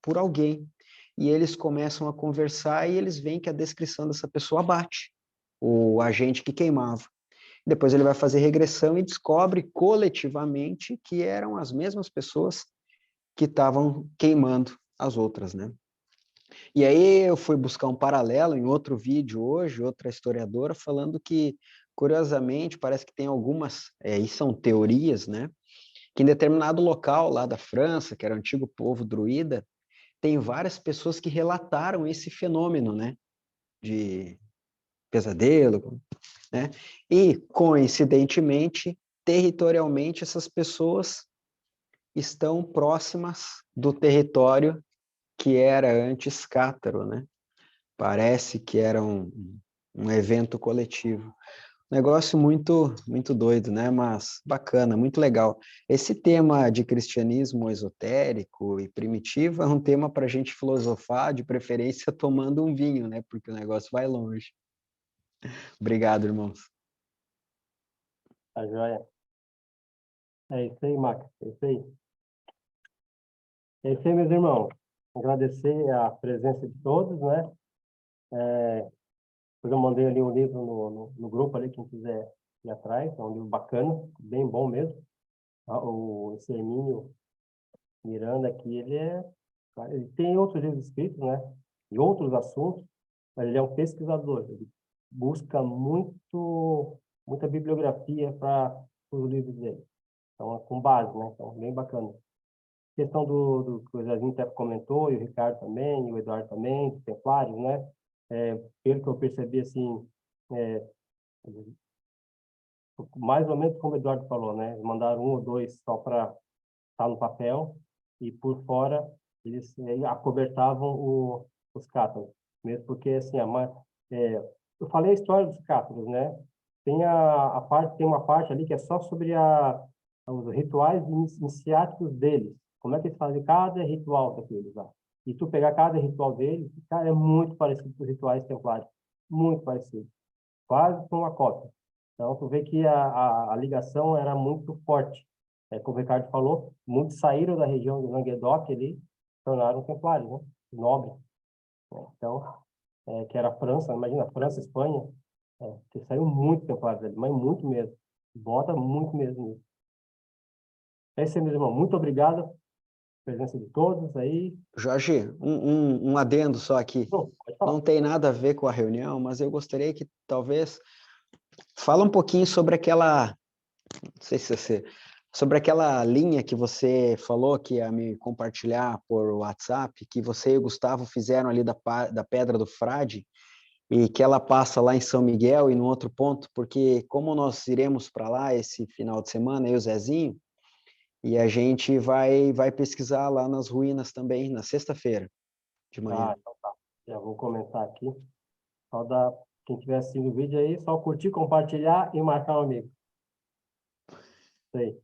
por alguém. E eles começam a conversar e eles veem que a descrição dessa pessoa bate o agente que queimava. Depois ele vai fazer regressão e descobre coletivamente que eram as mesmas pessoas que estavam queimando as outras, né? E aí eu fui buscar um paralelo em outro vídeo hoje, outra historiadora, falando que, curiosamente, parece que tem algumas, e são teorias, né? Que em determinado local lá da França, que era o antigo povo druida, tem várias pessoas que relataram esse fenômeno, né? De pesadelo, né? E, coincidentemente, territorialmente, essas pessoas estão próximas do território que era antes cátaro, né? Parece que era um evento coletivo. Negócio muito doido, né? Mas bacana, muito legal. Esse tema de cristianismo esotérico e primitivo é um tema para a gente filosofar, de preferência tomando um vinho, né? Porque o negócio vai longe. Obrigado, irmãos. Tá joia. É isso aí, Max. É isso aí. É isso aí, meus irmãos. Agradecer a presença de todos, né? Depois eu mandei ali um livro no grupo ali, quem quiser ir atrás. É um livro bacana, bem bom mesmo. Esse Hermínio Miranda aqui, ele tem outros livros escritos, né? De outros assuntos, mas ele é um pesquisador. Ele busca muita bibliografia para os livros dele. Então, é com base, né? Então, bem bacana. Questão do que o Zezinho até comentou, e o Ricardo também, e o Eduardo também, dos Templários, né? Pelo que eu percebi, assim, é, mais ou menos como o Eduardo falou, né? Eles mandaram um ou dois só para estar no papel, e por fora eles acobertavam os cátaros, mesmo porque, assim, eu falei a história dos cátaros, né? Tem uma parte ali que é só sobre os rituais iniciáticos deles. Como é que eles fazem cada ritual daqueles lá. E tu pegar cada ritual deles, cara, é muito parecido com os rituais templários. Muito parecido. Quase com uma cópia. Então, tu vê que a ligação era muito forte. Como o Ricardo falou, muitos saíram da região de Languedoc ali, se tornaram templários, né? nobre, né? Então, que era a França, imagina, França, Espanha, que saiu muito Templários ali, mas muito mesmo. Bota muito mesmo nisso. É isso aí, meu irmão. Muito obrigado pela presença de todos aí. Jorge, um adendo só aqui. Não, pode falar. Não tem nada a ver com a reunião, mas eu gostaria que talvez fala um pouquinho sobre aquela, não sei se você, sobre aquela linha que você falou que ia me compartilhar por WhatsApp, que você e o Gustavo fizeram ali da Pedra do Frade, e que ela passa lá em São Miguel e no outro ponto, porque como nós iremos para lá esse final de semana, eu e o Zezinho, e a gente vai pesquisar lá nas ruínas também, na sexta-feira de manhã. Então tá. Já vou comentar aqui. Só quem estiver assistindo o vídeo aí, só curtir, compartilhar e marcar um amigo. Isso aí.